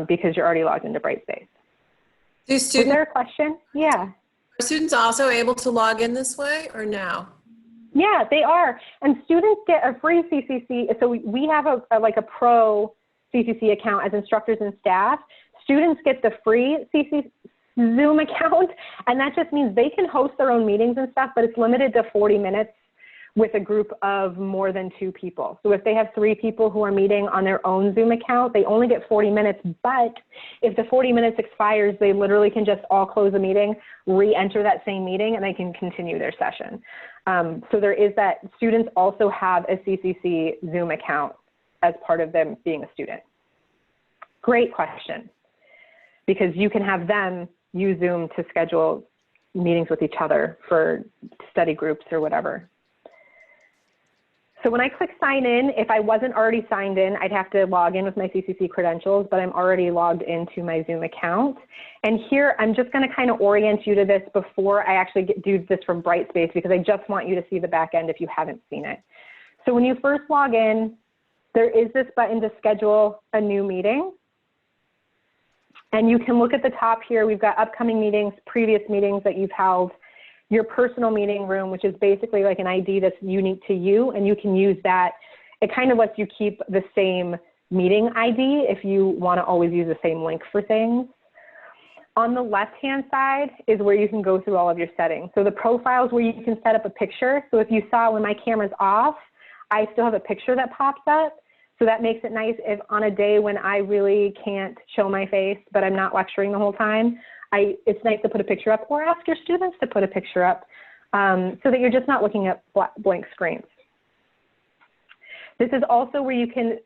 A: because you're already logged into Brightspace. Was there a question? Yeah.
D: Are students also able to log in this way or no?
A: Yeah, they are. And students get a free CCC. So we have a pro CCC account as instructors and staff. Students get the free CCC Zoom account, and that just means they can host their own meetings and stuff, but it's limited to 40 minutes with a group of more than 2 people. So if they have 3 people who are meeting on their own Zoom account, they only get 40 minutes, but if the 40 minutes expires, they literally can just all close the meeting, re-enter that same meeting, and they can continue their session. So there is that. Students also have a CCC Zoom account as part of them being a student. Great question, because you can have them use Zoom to schedule meetings with each other for study groups or whatever. So when I click sign in, if I wasn't already signed in, I'd have to log in with my CCC credentials, but I'm already logged into my Zoom account. And here, I'm just gonna kind of orient you to this before I actually do this from Brightspace, because I just want you to see the back end if you haven't seen it. So when you first log in, there is this button to schedule a new meeting. And you can look at the top here. We've got upcoming meetings, previous meetings that you've held, your personal meeting room, which is basically like an ID that's unique to you, and you can use that. It kind of lets you keep the same meeting ID if you want to always use the same link for things. On the left-hand side is where you can go through all of your settings. So the profiles where you can set up a picture. So if you saw when my camera's off, I still have a picture that pops up. So that makes it nice if on a day when I really can't show my face, but I'm not lecturing the whole time, it's nice to put a picture up, or ask your students to put a picture up so that you're just not looking at blank screens. This is also where you can,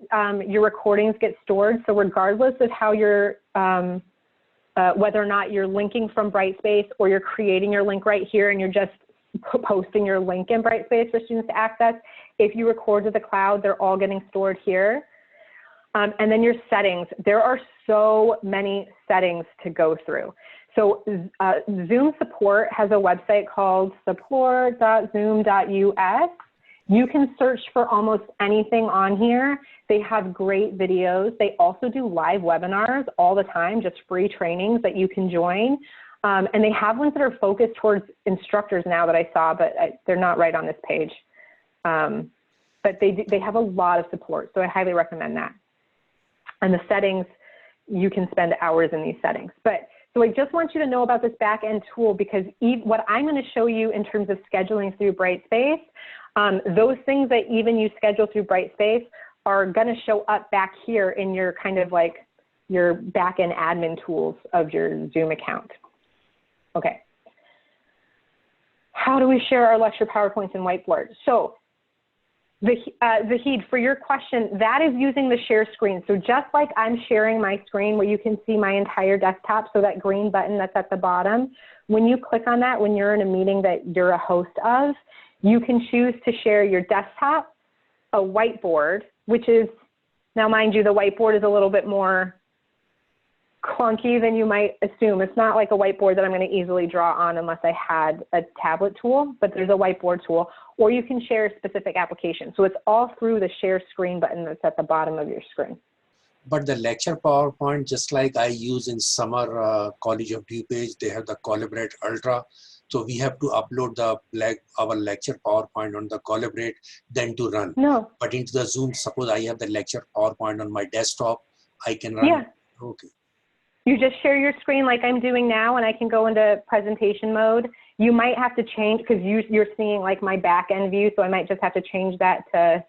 A: your recordings get stored. So regardless of how you're, whether or not you're linking from Brightspace or you're creating your link right here and you're just posting your link in Brightspace for students to access, if you record to the cloud, they're all getting stored here. And then your settings, there are so many settings to go through. So Zoom support has a website called support.zoom.us. You can search for almost anything on here. They have great videos. They also do live webinars all the time, just free trainings that you can join. And they have ones that are focused towards instructors now that I saw, but they're not right on this page. But they have a lot of support, so I highly recommend that. And the settings, you can spend hours in these settings. So I just want you to know about this back-end tool, because what I'm going to show you in terms of scheduling through Brightspace, those things that even you schedule through Brightspace are going to show up back here in your kind of like your back-end admin tools of your Zoom account. Okay. How do we share our lecture PowerPoints and whiteboard? So Zahid, for your question, that is using the share screen. So just like I'm sharing my screen where you can see my entire desktop, so that green button that's at the bottom, when you click on that, when you're in a meeting that you're a host of, you can choose to share your desktop, a whiteboard, which is, now mind you, the whiteboard is a little bit more clunky than you might assume. It's not like a whiteboard that I'm going to easily draw on unless I had a tablet tool, but there's a whiteboard tool, or you can share a specific application. So it's all through the share screen button that's at the bottom of your screen.
E: But the lecture PowerPoint, just like I use in summer College of DuPage, they have the Collaborate Ultra. So we have to upload our lecture PowerPoint on the Collaborate, then to run.
A: No.
E: But into the Zoom, suppose I have the lecture PowerPoint on my desktop, I can run.
A: Yeah.
E: Okay.
A: You just share your screen like I'm doing now, and I can go into presentation mode. You might have to change, because you're seeing like my back end view, so I might just have to change that to,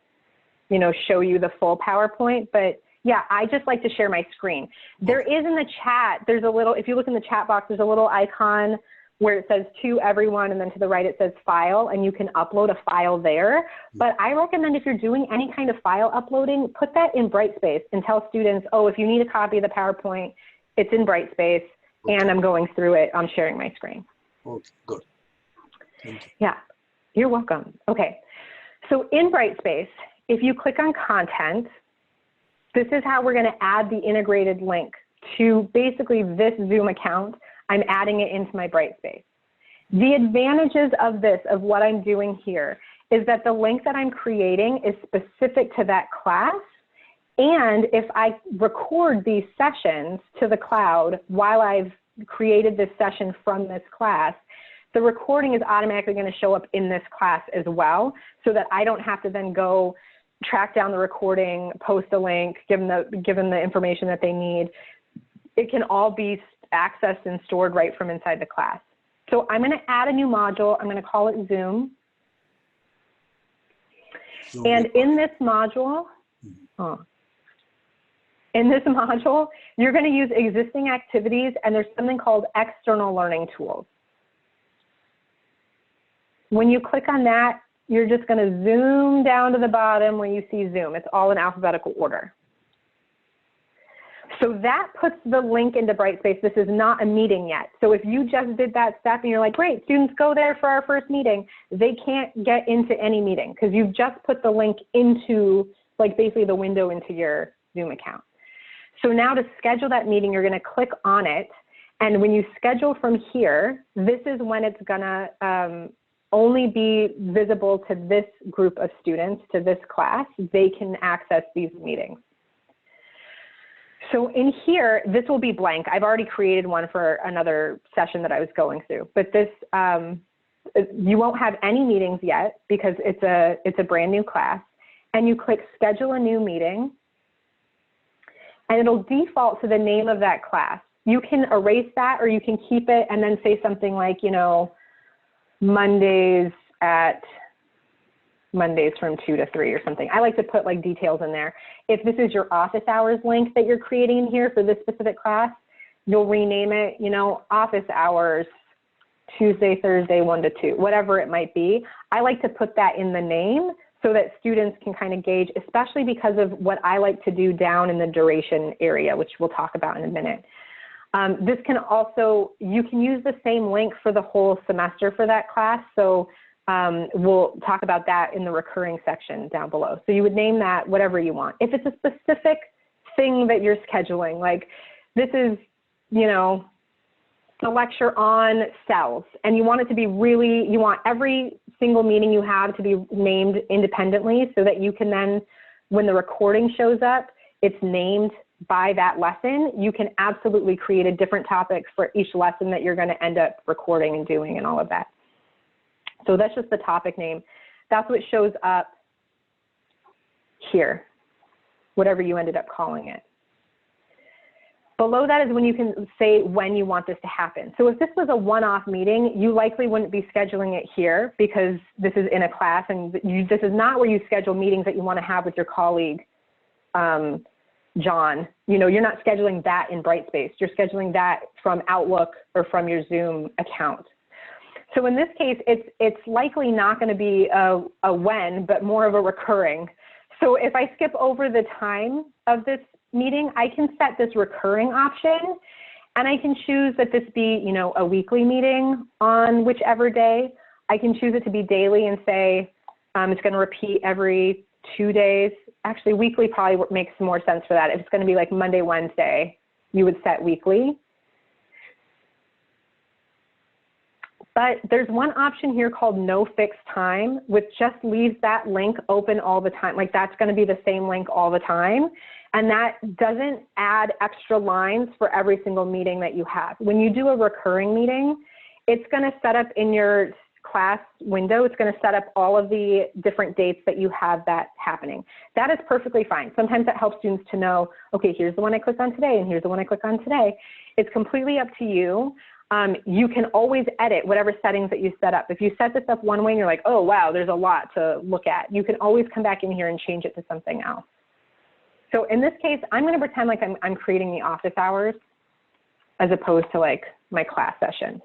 A: you know, show you the full PowerPoint. But yeah, I just like to share my screen. There is in the chat, there's a little, if you look in the chat box, there's a little icon where it says to everyone, and then to the right it says file, and you can upload a file there. But I recommend if you're doing any kind of file uploading, put that in Brightspace and tell students, oh, if you need a copy of the PowerPoint, it's in Brightspace, and I'm going through it. I'm sharing my screen.
E: Okay, good. Thank you.
A: Yeah, you're welcome. Okay, so in Brightspace, if you click on content, this is how we're going to add the integrated link to basically this Zoom account. I'm adding it into my Brightspace. The advantages of this, of what I'm doing here, is that the link that I'm creating is specific to that class. And if I record these sessions to the cloud while I've created this session from this class, the recording is automatically going to show up in this class as well, so that I don't have to then go track down the recording, post a link, give them the information that they need. It can all be accessed and stored right from inside the class. So I'm going to add a new module. I'm going to call it Zoom.
E: Zoom
A: And
E: recording.
A: in this module, you're going to use existing activities, and there's something called external learning tools. When you click on that, you're just going to zoom down to the bottom where you see Zoom. It's all in alphabetical order. So that puts the link into Brightspace. This is not a meeting yet. So if you just did that step and you're like, great, students go there for our first meeting, they can't get into any meeting because you've just put the link into like basically the window into your Zoom account. So now to schedule that meeting, you're going to click on it. And when you schedule from here, this is when it's going to only be visible to this group of students, to this class. They can access these meetings. So in here, this will be blank. I've already created one for another session that I was going through, but this, you won't have any meetings yet because it's a brand new class. And you click schedule a new meeting, and it'll default to the name of that class. You can erase that, or you can keep it and then say something like, you know, Mondays from 2 to 3 or something. I like to put like details in there. If this is your office hours link that you're creating here for this specific class, you'll rename it, you know, office hours, Tuesday, Thursday, 1 to 2, whatever it might be. I like to put that in the name so that students can kind of gauge, especially because of what I like to do down in the duration area, which we'll talk about in a minute. This can also, you can use the same link for the whole semester for that class. So we'll talk about that in the recurring section down below. So you would name that whatever you want. If it's a specific thing that you're scheduling, like this is, you know, a lecture on cells, and you want it to be really, you want every single meeting you have to be named independently so that you can then, when the recording shows up, it's named by that lesson. You can absolutely create a different topic for each lesson that you're going to end up recording and doing and all of that. So that's just the topic name. That's what shows up here, whatever you ended up calling it. Below that is when you can say when you want this to happen. So if this was a one-off meeting, you likely wouldn't be scheduling it here because this is in a class, and this is not where you schedule meetings that you want to have with your colleague, John. You know, you're not scheduling that in Brightspace. You're scheduling that from Outlook or from your Zoom account. So in this case, it's likely not going to be a when, but more of a recurring. So if I skip over the time of this meeting, I can set this recurring option, and I can choose that this be, you know, a weekly meeting on whichever day. I can choose it to be daily and say it's going to repeat every 2 days. Actually, weekly probably makes more sense for that. If it's going to be like Monday, Wednesday, you would set weekly. But there's one option here called no fixed time, which just leaves that link open all the time. Like that's going to be the same link all the time. And that doesn't add extra lines for every single meeting that you have. When you do a recurring meeting, it's going to set up in your class window, it's going to set up all of the different dates that you have that happening. That is perfectly fine. Sometimes that helps students to know, okay, here's the one I clicked on today, and here's the one I clicked on today. It's completely up to you. You can always edit whatever settings that you set up. If you set this up one way and you're like, oh, wow, there's a lot to look at, you can always come back in here and change it to something else. So in this case, I'm going to pretend like I'm creating the office hours as opposed to like my class session.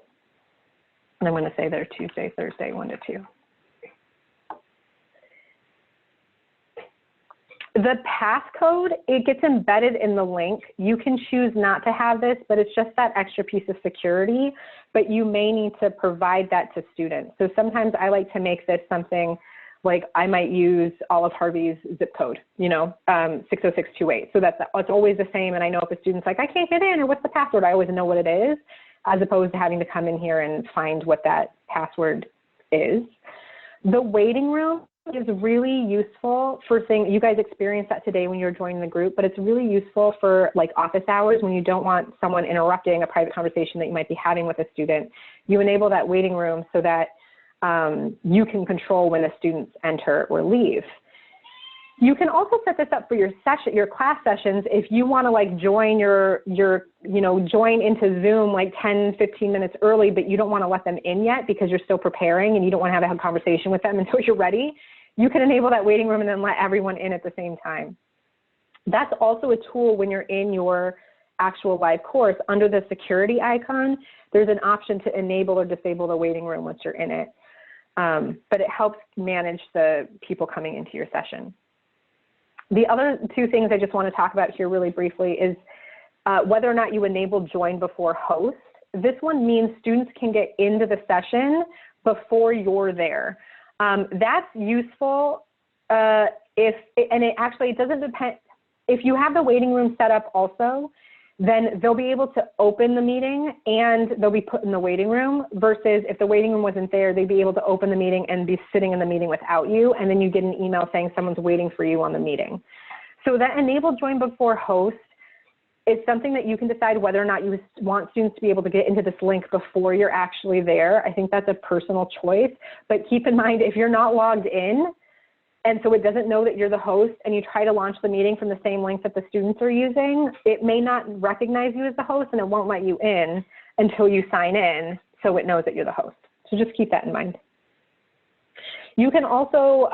A: And I'm going to say they're Tuesday, Thursday, 1 to 2. The passcode, it gets embedded in the link. You can choose not to have this, but it's just that extra piece of security, but you may need to provide that to students. So sometimes I like to make this something like I might use Olive Harvey's zip code, you know, 60628. So it's always the same. And I know if a student's like, I can't get in, or what's the password? I always know what it is, as opposed to having to come in here and find what that password is. The waiting room is really useful for things, you guys experienced that today when you were joining the group, but it's really useful for like office hours when you don't want someone interrupting a private conversation that you might be having with a student. You enable that waiting room so that you can control when the students enter or leave. You can also set this up for your session, your class sessions, if you want to like join join into Zoom like 10, 15 minutes early, but you don't want to let them in yet because you're still preparing and you don't want to have a conversation with them until you're ready. you can enable that waiting room and then let everyone in at the same time. That's also a tool when you're in your actual live course. Under the security icon, there's an option to enable or disable the waiting room once you're in it. But it helps manage the people coming into your session. The other two things I just want to talk about here really briefly is whether or not you enable join before host. This one means students can get into the session before you're there. That's useful and it doesn't depend. If you have the waiting room set up also, then they'll be able to open the meeting and they'll be put in the waiting room, versus if the waiting room wasn't there, they'd be able to open the meeting and be sitting in the meeting without you, and then you get an email saying someone's waiting for you on the meeting. So that enable join before host is something that you can decide whether or not you want students to be able to get into this link before you're actually there. I think that's a personal choice, but keep in mind, if you're not logged in, and so it doesn't know that you're the host, and you try to launch the meeting from the same link that the students are using, it may not recognize you as the host and it won't let you in until you sign in, so it knows that you're the host. So just keep that in mind. You can also,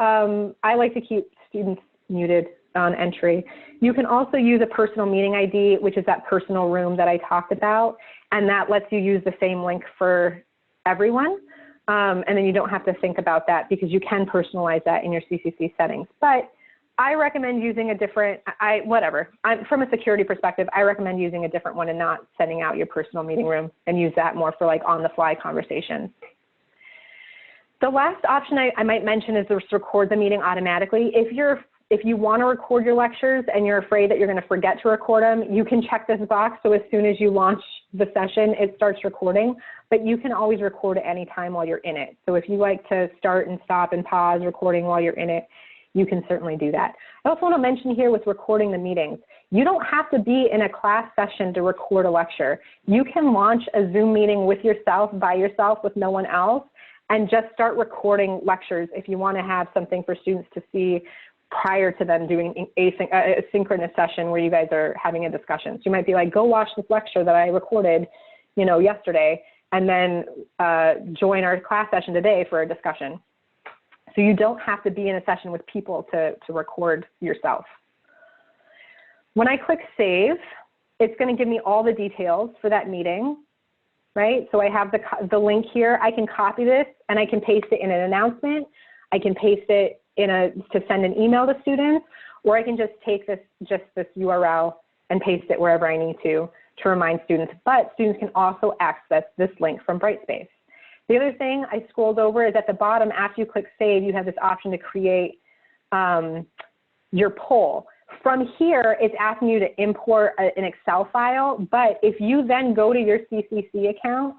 A: I like to keep students muted on entry. You can also use a personal meeting ID, which is that personal room that I talked about, and that lets you use the same link for everyone. And then you don't have to think about that because you can personalize that in your CCC settings. But I recommend using a different, from a security perspective, I recommend using a different one and not sending out your personal meeting room, and use that more for like on the fly conversations. The last option I might mention is just record the meeting automatically. If you want to record your lectures and you're afraid that you're going to forget to record them, you can check this box. So as soon as you launch the session, it starts recording, but you can always record at any time while you're in it. So if you like to start and stop and pause recording while you're in it, you can certainly do that. I also want to mention here with recording the meetings, you don't have to be in a class session to record a lecture. You can launch a Zoom meeting with yourself, by yourself, with no one else, and just start recording lectures if you want to have something for students to see prior to them doing a synchronous session where you guys are having a discussion. So you might be like, go watch this lecture that I recorded, yesterday, and then join our class session today for a discussion. So you don't have to be in a session with people to record yourself. When I click save, it's going to give me all the details for that meeting, right? So I have the link here. I can copy this and I can paste it in an announcement. I can paste it to send an email to students, or I can just take this URL and paste it wherever I need to remind students. But students can also access this link from Brightspace. The other thing I scrolled over is at the bottom, after you click save, you have this option to create your poll. From here, it's asking you to import an Excel file, but if you then go to your CCC account,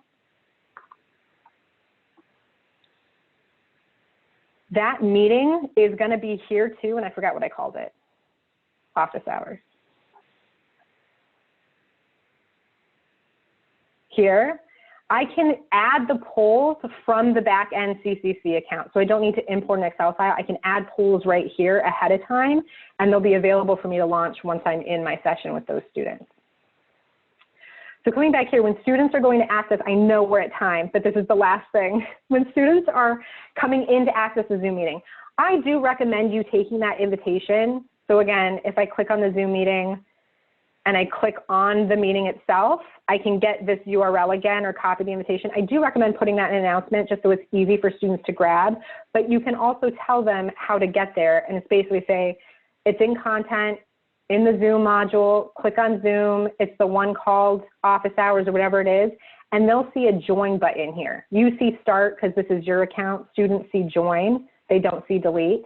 A: that meeting is going to be here too, and I forgot what I called it, office hours. Here, I can add the polls from the back-end CCC account. So I don't need to import an Excel file. I can add polls right here ahead of time, and they'll be available for me to launch once I'm in my session with those students. So coming back here, when students are going to access, I know we're at time, but this is the last thing. When students are coming in to access a Zoom meeting, I do recommend you taking that invitation. So again, if I click on the Zoom meeting and I click on the meeting itself, I can get this URL again or copy the invitation. I do recommend putting that in an announcement just so it's easy for students to grab, but you can also tell them how to get there. And it's basically say, it's in content, in the Zoom module, click on Zoom, it's the one called office hours or whatever it is, and they'll see a join button here. You see start because this is your account, students see join, they don't see delete,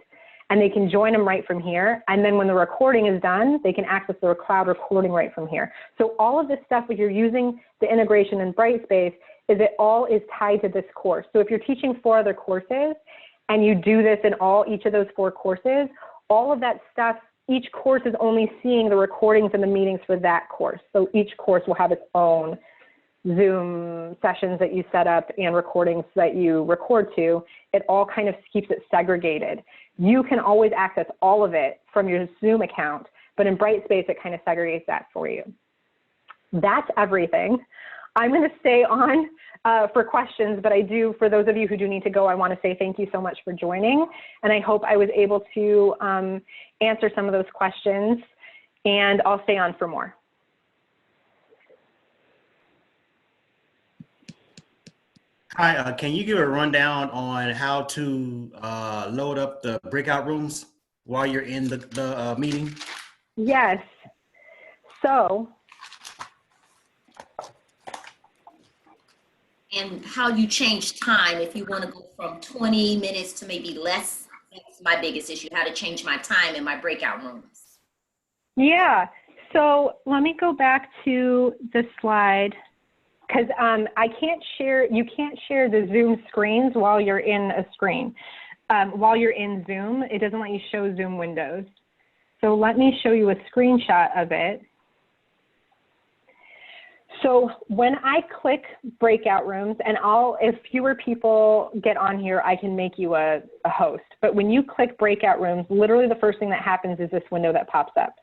A: and they can join them right from here. And then when the recording is done, they can access the cloud recording right from here. So all of this stuff, if you're using the integration in Brightspace, is it all is tied to this course. So if you're teaching 4 other courses and you do this in each of those 4 courses, all of that stuff, each course is only seeing the recordings and the meetings for that course. So each course will have its own Zoom sessions that you set up and recordings that you record to. It all kind of keeps it segregated. You can always access all of it from your Zoom account, but in Brightspace, it kind of segregates that for you. That's everything. I'm going to stay on for questions, but I do, for those of you who do need to go, I want to say thank you so much for joining. And I hope I was able to answer some of those questions, and I'll stay on for more.
M: Hi, can you give a rundown on how to load up the breakout rooms while you're in the meeting?
A: Yes. So,
N: and how you change time if you want to go from 20 minutes to maybe less. That's my biggest issue, how to change my time in my breakout rooms.
A: yeah. So let me go back to the slide, because I can't share, you can't share the Zoom screens while you're in a screen. While you're in Zoom, it doesn't let you show Zoom windows. So let me show you a screenshot of it. So when I click breakout rooms, and if fewer people get on here, I can make you a host. But when you click breakout rooms, literally the first thing that happens is this window that pops up.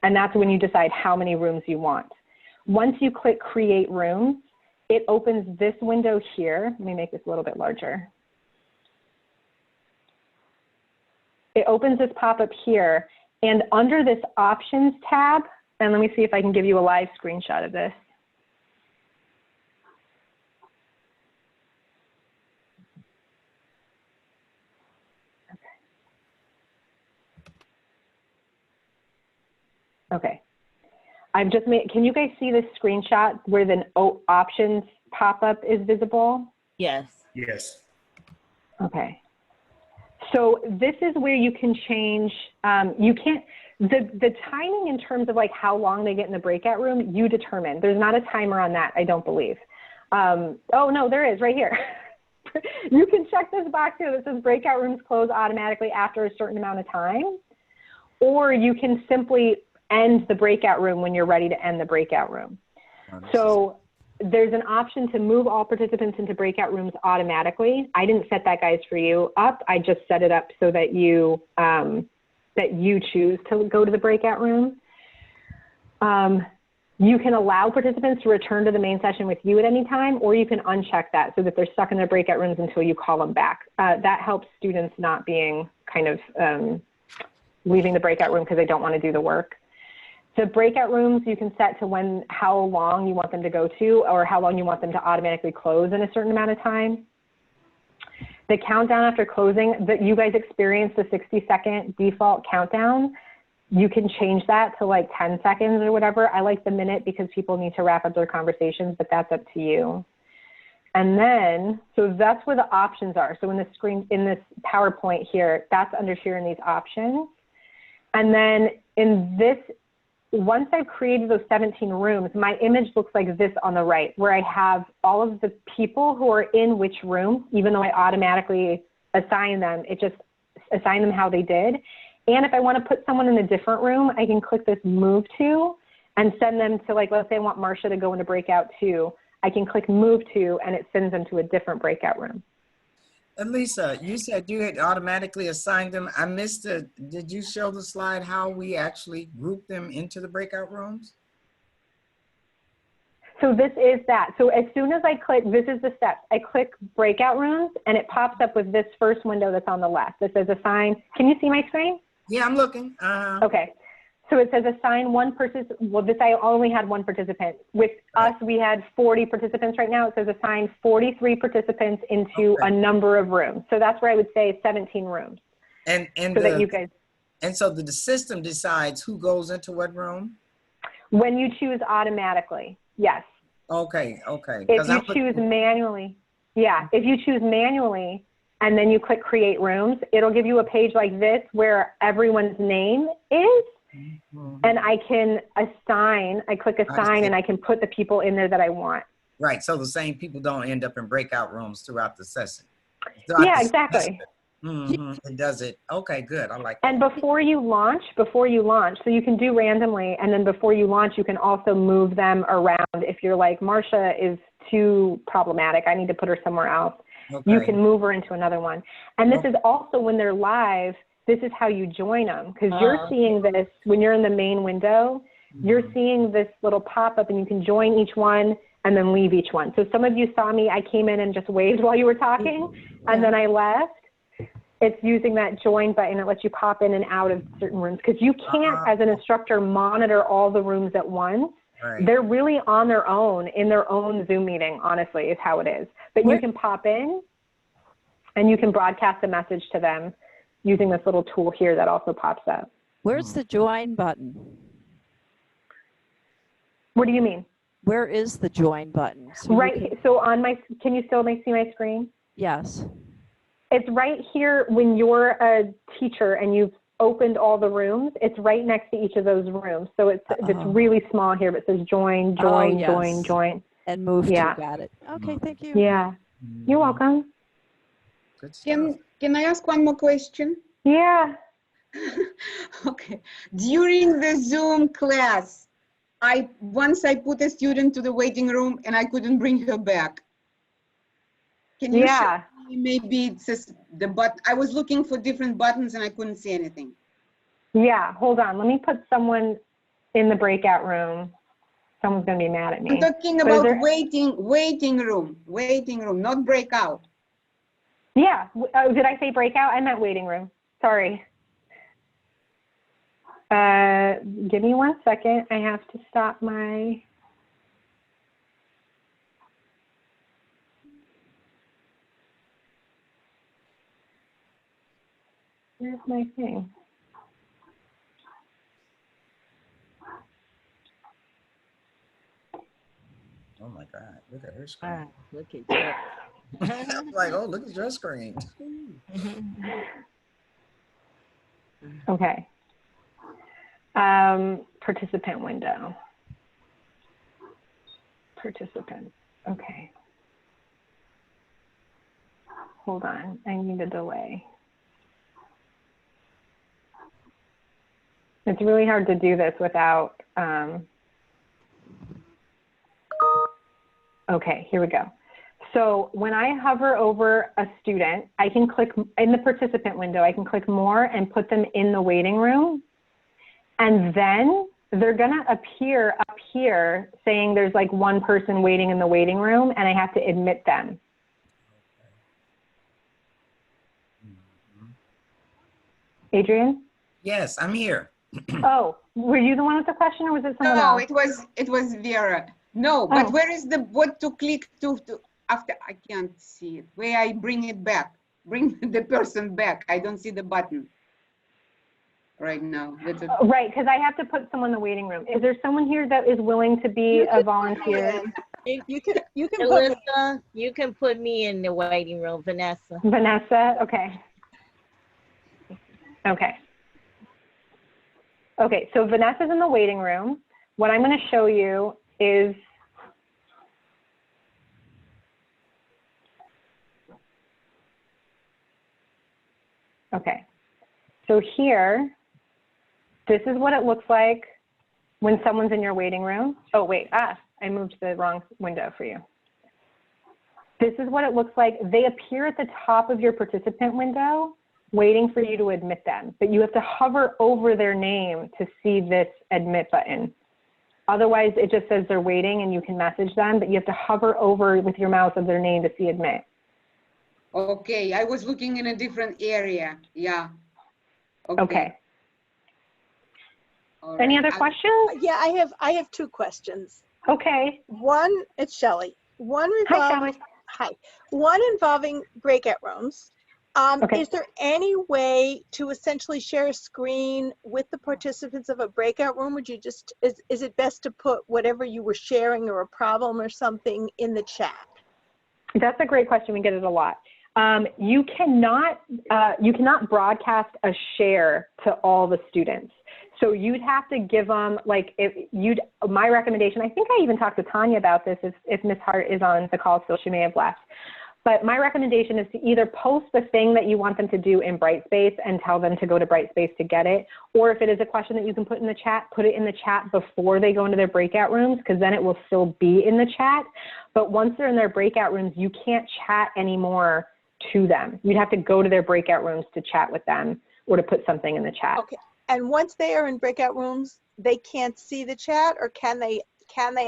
A: And that's when you decide how many rooms you want. Once you click create rooms, it opens this window here. Let me make this a little bit larger. It opens this pop-up here, and under this options tab, and let me see if I can give you a live screenshot of this. Okay. I've just made, can you guys see this screenshot where the options pop-up is visible?
O: Yes.
M: Yes.
A: Okay. So this is where you can change, you can't, the timing in terms of like how long they get in the breakout room, you determine. There's not a timer on that, I don't believe. Oh no, there is right here. You can check this box here that says breakout rooms close automatically after a certain amount of time, or you can simply end the breakout room when you're ready to end the breakout room. So there's an option to move all participants into breakout rooms automatically. I didn't set that, guys, for you up. I just set it up so that you choose to go to the breakout room. You can allow participants to return to the main session with you at any time, or you can uncheck that so that they're stuck in their breakout rooms until you call them back. That helps students not being kind of leaving the breakout room because they don't want to do the work. The breakout rooms you can set to how long you want them to go to, or how long you want them to automatically close in a certain amount of time. The countdown after closing, that you guys experience the 60-second default countdown, you can change that to like 10 seconds or whatever. I like the minute because people need to wrap up their conversations, but that's up to you. And then, so that's where the options are. So in the screen, in this PowerPoint here, that's under here in these options. And then in this, once I've created those 17 rooms, my image looks like this on the right, where I have all of the people who are in which room, even though I automatically assign them, it just assign them how they did. And if I want to put someone in a different room, I can click this move to and send them to, like, let's say I want Marcia to go into breakout 2. I can click move to, and it sends them to a different breakout room.
J: And Lisa, you said you had automatically assigned them. I missed it. Did you show the slide how we actually group them into the breakout rooms?
A: So this is that. So as soon as I click, this is the steps. I click breakout rooms, and it pops up with this first window that's on the left that says assign. Can you see my screen?
J: Yeah, I'm looking.
A: Okay. So it says assign one participant. Well, this, I only had one participant. With us, we had 40 participants right now. It says assign 43 participants into a number of rooms. So that's where I would say 17 rooms.
J: And
A: so that you guys.
J: And so the system decides who goes into what room?
A: When you choose automatically, yes.
J: Okay, okay.
A: If you choose manually, yeah. If you choose manually and then you click create rooms, it'll give you a page like this where everyone's name is. And I can assign, I click assign, and I can put the people in there that I want.
J: Right, so the same people don't end up in breakout rooms throughout the session.
A: Yeah, exactly.
J: It does it. Okay, good, I like that.
A: And before you launch, so you can do randomly, and then before you launch, you can also move them around. If you're like, Marcia is too problematic, I need to put her somewhere else. Okay. You can move her into another one. And this is also when they're live, this is how you join them, because you're seeing this when you're in the main window, you're seeing this little pop-up, and you can join each one, and then leave each one. So some of you saw me, I came in and just waved while you were talking, and then I left. It's using that join button. It lets you pop in and out of certain rooms because you can't, as an instructor, monitor all the rooms at once.
J: Right.
A: They're really on their own, in their own Zoom meeting, honestly, is how it is. But you can pop in and you can broadcast a message to them using this little tool here that also pops up.
O: Where's the join button?
A: What do you mean?
O: Where is the join button? So
A: right. So on my, can you still see my screen?
O: Yes.
A: It's right here when you're a teacher and you've opened all the rooms. It's right next to each of those rooms. So it's really small here, but it says join, join, join, join.
O: And move
A: Yeah.
O: to, got it. Okay, thank you.
A: Yeah. You're welcome.
F: Can I ask one more question?
A: Yeah.
F: Okay. During the Zoom class, once I put a student to the waiting room and I couldn't bring her back. Can you show me maybe it's just I was looking for different buttons and I couldn't see anything.
A: Yeah, hold on. Let me put someone in the breakout room. Someone's gonna be mad at me.
F: I'm talking about waiting room, not breakout.
A: Yeah, did I say breakout? I meant waiting room. Sorry. Give me 1 second. I have to stop my. Where's my thing?
J: Oh my God, look at her screen.
O: Look at that.
J: I'm like, oh, look at your screen.
A: Okay. Participant window. Participants. Okay. Hold on. I need a delay. It's really hard to do this without. Okay, here we go. So when I hover over a student, I can click in the participant window, I can click more and put them in the waiting room. And then they're gonna appear up here saying there's like one person waiting in the waiting room and I have to admit them. Adrian?
J: Yes, I'm here.
A: Oh, were you the one with the question or was it someone else?
F: No, it was Vera. No, but where is what to click to after? I can't see it. Where I bring it back, bring the person back. I don't see the button right now.
A: Right, because I have to put someone in the waiting room. Is there someone here that is willing to be a volunteer?
P: You can
Q: Alyssa, you can put me in the waiting room, Vanessa.
A: Vanessa, okay. Okay. Okay, so Vanessa's in the waiting room. What I'm going to show you is okay. So here, this is what it looks like when someone's in your waiting room. Oh, wait, I moved the wrong window for you. This is what it looks like. They appear at the top of your participant window, waiting for you to admit them, but you have to hover over their name to see this admit button. Otherwise, it just says they're waiting and you can message them, but you have to hover over with your mouse of their name to see admit.
F: Okay, I was looking in a different area. Yeah.
A: Okay.
F: All
A: Any
F: right.
A: other questions?
P: Yeah, I have two questions.
A: Okay.
P: One, it's Shelley. One involving breakout rooms. Is there any way to essentially share a screen with the participants of a breakout room? Would you just, is it best to put whatever you were sharing or a problem or something in the chat?
A: That's a great question. We get it a lot. You cannot broadcast a share to all the students. So you'd have to give them, like, my recommendation, I think I even talked to Tanya about this, if Ms. Hart is on the call still, she may have left. But my recommendation is to either post the thing that you want them to do in Brightspace and tell them to go to Brightspace to get it. Or if it is a question that you can put in the chat, put it in the chat before they go into their breakout rooms, because then it will still be in the chat. But once they're in their breakout rooms, you can't chat anymore to them. You'd have to go to their breakout rooms to chat with them or to put something in the chat.
P: Okay. And once they are in breakout rooms, they can't see the chat, or can they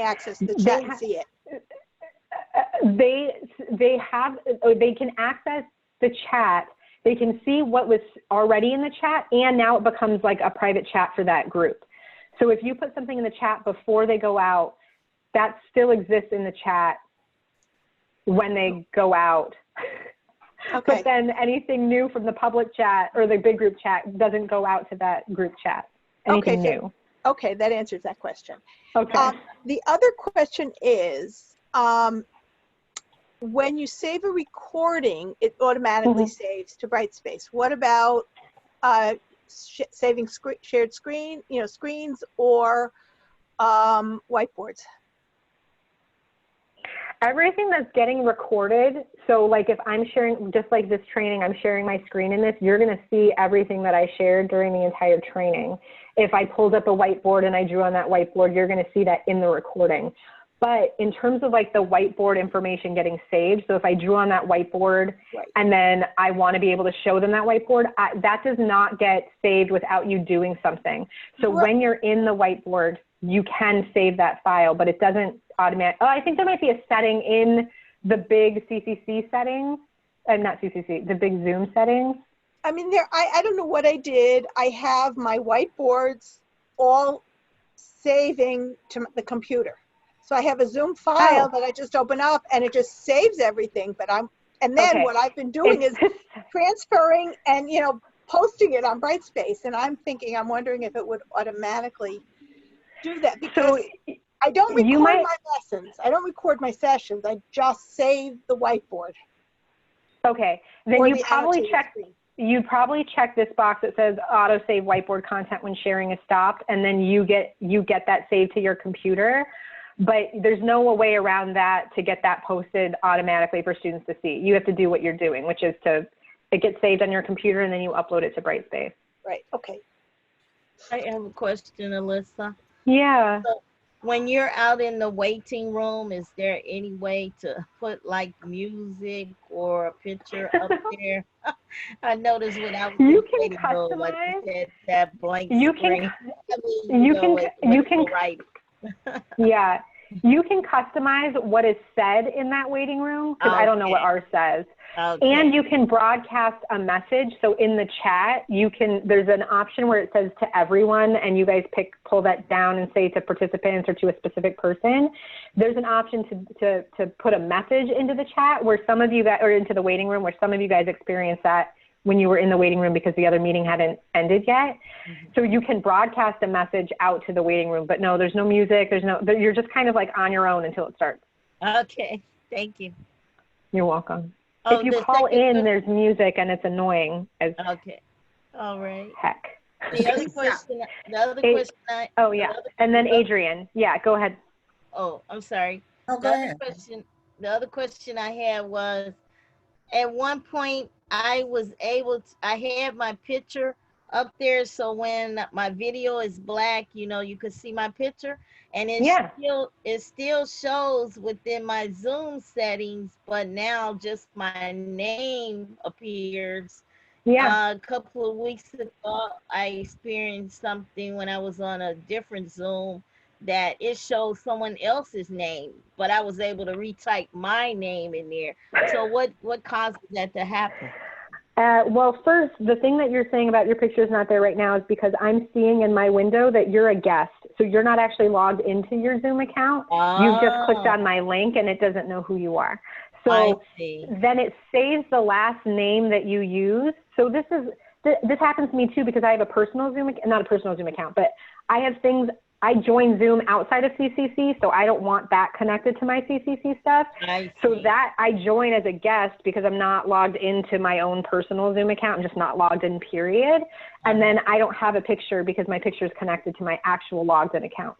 P: access the chat and see it?
A: they can access the chat. They can see what was already in the chat, and now it becomes like a private chat for that group. So if you put something in the chat before they go out, that still exists in the chat when they go out.
P: Okay.
A: But then anything new from the public chat or the big group chat doesn't go out to that group chat. Anything new.
P: Okay, that answers that question.
A: Okay.
P: The other question is, when you save a recording, it automatically saves to Brightspace. What about saving shared screen, screens or whiteboards?
A: Everything that's getting recorded, so like if I'm sharing, just like this training, I'm sharing my screen in this, you're going to see everything that I shared during the entire training. If I pulled up a whiteboard and I drew on that whiteboard, you're going to see that in the recording. But in terms of like the whiteboard information getting saved, so if I drew on that whiteboard and then I want to be able to show them that whiteboard, that does not get saved without you doing something. So when you're in the whiteboard, you can save that file, but it doesn't automatic. Oh, I think there might be a setting in the big CCC settings, not CCC, the big Zoom settings.
P: I mean, I don't know what I did. I have my whiteboards all saving to the computer. So I have a Zoom file that I just open up and it just saves everything. And then what I've been doing is transferring and, posting it on Brightspace. And I'm wondering if it would automatically do that, because I don't record my lessons. I don't record my sessions. I just save the whiteboard.
A: Okay, then you probably check this box that says auto save whiteboard content when sharing is stopped, and then you get that saved to your computer. But there's no way around that to get that posted automatically for students to see. You have to do what you're doing, which is it gets saved on your computer and then you upload it to Brightspace.
P: Right. Okay.
Q: I have a question, Alyssa.
A: Yeah.
Q: So when you're out in the waiting room, is there any way to put like music or a picture up there? I noticed when I was in the waiting room, like you said, that blank screen. Right.
A: Yeah. You can customize what is said in that waiting room, because I don't know what ours says. And you can broadcast a message. So in the chat, there's an option where it says to everyone, and you guys pull that down and say to participants or to a specific person. There's an option to put a message into the chat where some of you guys, or into the waiting room, where some of you guys experienced that when you were in the waiting room because the other meeting hadn't ended yet. So you can broadcast a message out to the waiting room, but no, there's no music. You're just kind of like on your own until it starts.
Q: Okay, thank you.
A: You're welcome. If you call in, there's music and it's annoying as
Q: all right.
A: Heck.
Q: The other question,
A: and then Adrian. Yeah, go ahead.
Q: Oh, I'm sorry.
J: Oh, go ahead.
Q: The other question I had was, at one point I had my picture up there, so when my video is black, you could see my picture, and it still shows within my Zoom settings, but now just my name appears. A couple of weeks ago, I experienced something when I was on a different Zoom that it shows someone else's name, but I was able to retype my name in there. So what causes that to happen?
A: Well, first, the thing that you're saying about your picture is not there right now is because I'm seeing in my window that you're a guest. So you're not actually logged into your Zoom account. You've just clicked on my link and it doesn't know who you are. So then it saves the last name that you use. So this happens to me too, because I have a personal Zoom, not a personal Zoom account, but I have things. I join Zoom outside of CCC, so I don't want that connected to my CCC stuff. So that I join as a guest because I'm not logged into my own personal Zoom account. I'm just not logged in, period. And then I don't have a picture because my picture is connected to my actual logged in account.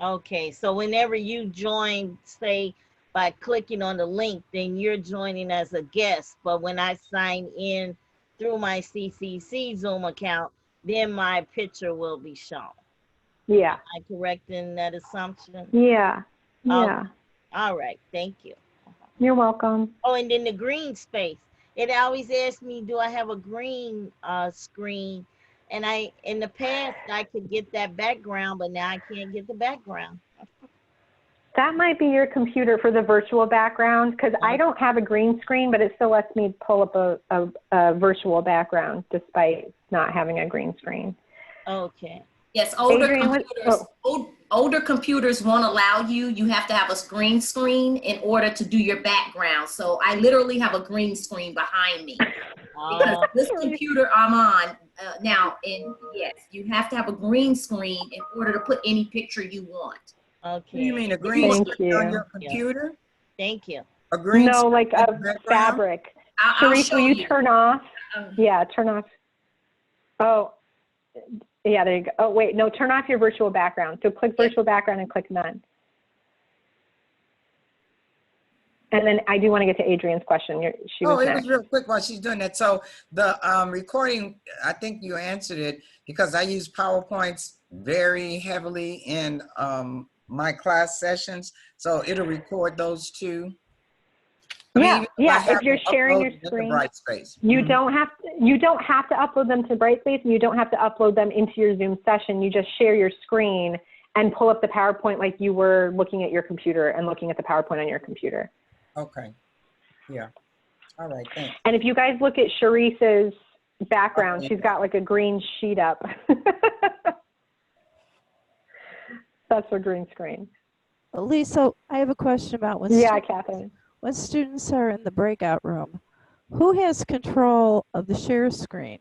Q: Okay, so whenever you join, say, by clicking on the link, then you're joining as a guest. But when I sign in through my CCC Zoom account, then my picture will be shown.
A: Yeah.
Q: Am I correct in that assumption?
A: Yeah. Yeah.
Q: All right. Thank you.
A: You're welcome.
Q: Oh, and then the green space. It always asks me, do I have a green screen? And in the past, I could get that background, but now I can't get the background.
A: That might be your computer for the virtual background, because I don't have a green screen, but it still lets me pull up a virtual background despite not having a green screen.
Q: Okay.
N: Yes, older
A: Adrian,
N: computers, older computers won't allow you. You have to have a green screen in order to do your background. So I literally have a green screen behind me. Because this computer I'm on now, and yes, you have to have a green screen in order to put any picture you want.
Q: Okay.
J: You mean a green screen on your computer?
Q: Thank you.
J: A green
A: No,
J: screen
A: like
J: in
A: a
J: the background?
A: fabric.
N: I'll
A: Sharice,
N: show
A: will you
N: you.
A: turn off? Yeah, turn off. Oh, yeah, there you go. Oh, wait, no, turn off your virtual background. So click virtual background and click none. And then I do want to get to Adrian's question. She was
J: It
A: next.
J: was real quick while she's doing that. So the recording, I think you answered it, because I use PowerPoints very heavily in my class sessions. So it'll record those too.
A: Yeah, if you're sharing your
J: to
A: screen,
J: Brightspace.
A: you don't have to upload them to Brightspace, and you don't have to upload them into your Zoom session. You just share your screen and pull up the PowerPoint like you were looking at your computer and looking at the PowerPoint on your computer.
J: Okay. Yeah. All right. Thanks.
A: And if you guys look at Sharice's background, she's got like a green sheet up. That's her green screen.
O: Lisa, I have a question about when
A: Catherine.
O: When students are in the breakout room, who has control of the share screen?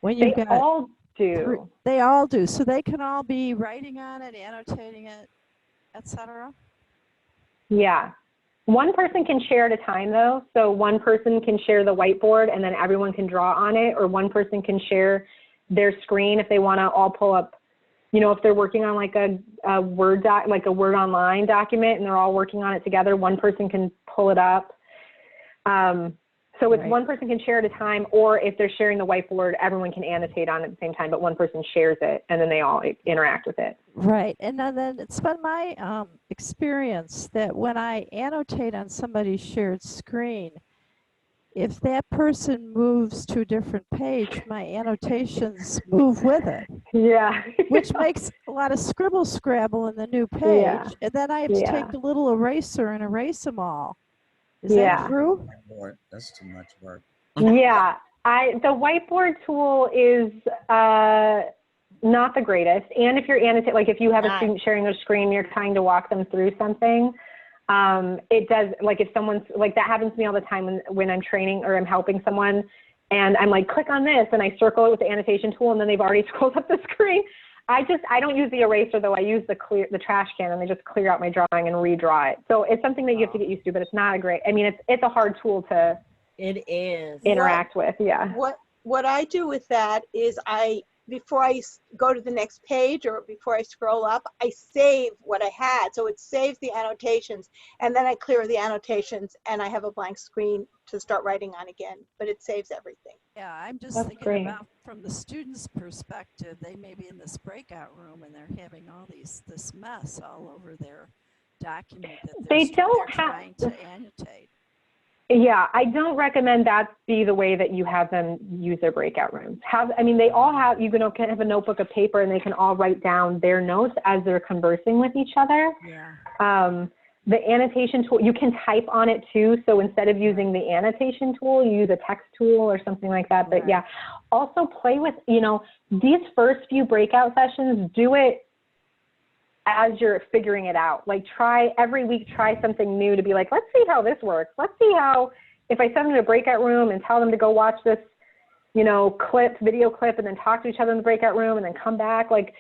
O: When you've got
A: all do.
O: They all do. So they can all be writing on it, annotating it, etc.
A: Yeah. One person can share at a time though. So one person can share the whiteboard and then everyone can draw on it, or one person can share their screen if they want to all pull up, if they're working on like a Word doc, like a Word Online document, and they're all working on it together, one person can pull it up. So it's one person can share at a time, or if they're sharing the whiteboard, everyone can annotate on it at the same time, but one person shares it and then they all interact with it.
O: Right. And then it's been my experience that when I annotate on somebody's shared screen, if that person moves to a different page, my annotations move with it.
A: Yeah.
O: Which makes a lot of scribble scrabble in the new page.
A: Yeah.
O: And then I have to take a little eraser and erase them all. Is that true?
J: That's too much work.
A: Yeah. The whiteboard tool is not the greatest. And if you're annotating, like if you have a student sharing their screen, you're trying to walk them through something, it does, like if someone's, like that happens to me all the time when I'm training or I'm helping someone and I'm like, click on this, and I circle it with the annotation tool and then they've already scrolled up the screen. I don't use the eraser though. I use the trash can, and they just clear out my drawing and redraw it. So it's something that you have to get used to, but it's not a great, I mean, it's a hard tool to interact with. Yeah.
P: What I do with that is before I go to the next page or before I scroll up, I save what I had. So it saves the annotations, and then I clear the annotations and I have a blank screen to start writing on again, but it saves everything.
O: Yeah, I'm just
A: That's
O: thinking
A: great.
O: about from the students' perspective, they may be in this breakout room and they're having all this mess all over their document that they're trying to annotate.
A: Yeah, I don't recommend that be the way that you have them use their breakout rooms. They all have, you can have a notebook of paper and they can all write down their notes as they're conversing with each other.
O: Yeah.
A: The annotation tool, you can type on it too. So instead of using the annotation tool, you use a text tool or something like that. But yeah, also play with, these first few breakout sessions, do it as you're figuring it out. Like every week, try something new to be like, let's see how this works. Let's see how, if I send them to a breakout room and tell them to go watch this, video clip, and then talk to each other in the breakout room and then come back, like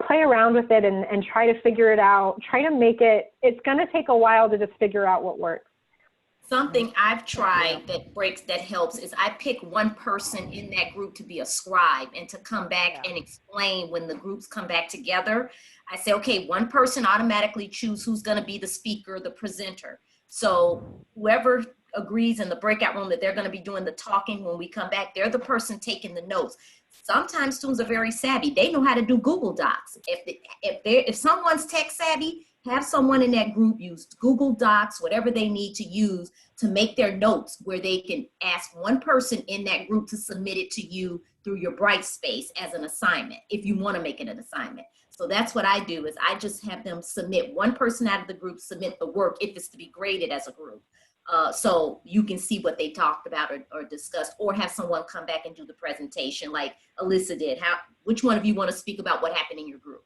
A: play around with it and try to figure it out. Try to make it, it's going to take a while to just figure out what works.
N: Something I've tried that helps is I pick one person in that group to be a scribe and to come back and explain when the groups come back together. I say, okay, one person automatically choose who's going to be the speaker, the presenter. So whoever agrees in the breakout room that they're going to be doing the talking when we come back, they're the person taking the notes. Sometimes students are very savvy. They know how to do Google Docs. If someone's tech savvy, have someone in that group use Google Docs, whatever they need to use to make their notes, where they can ask one person in that group to submit it to you through your Brightspace as an assignment, if you want to make it an assignment. So that's what I do is I just have them submit, one person out of the group submit the work if it's to be graded as a group. So you can see what they talked about or discussed, or have someone come back and do the presentation like Alyssa did. Which one of you want to speak about what happened in your group?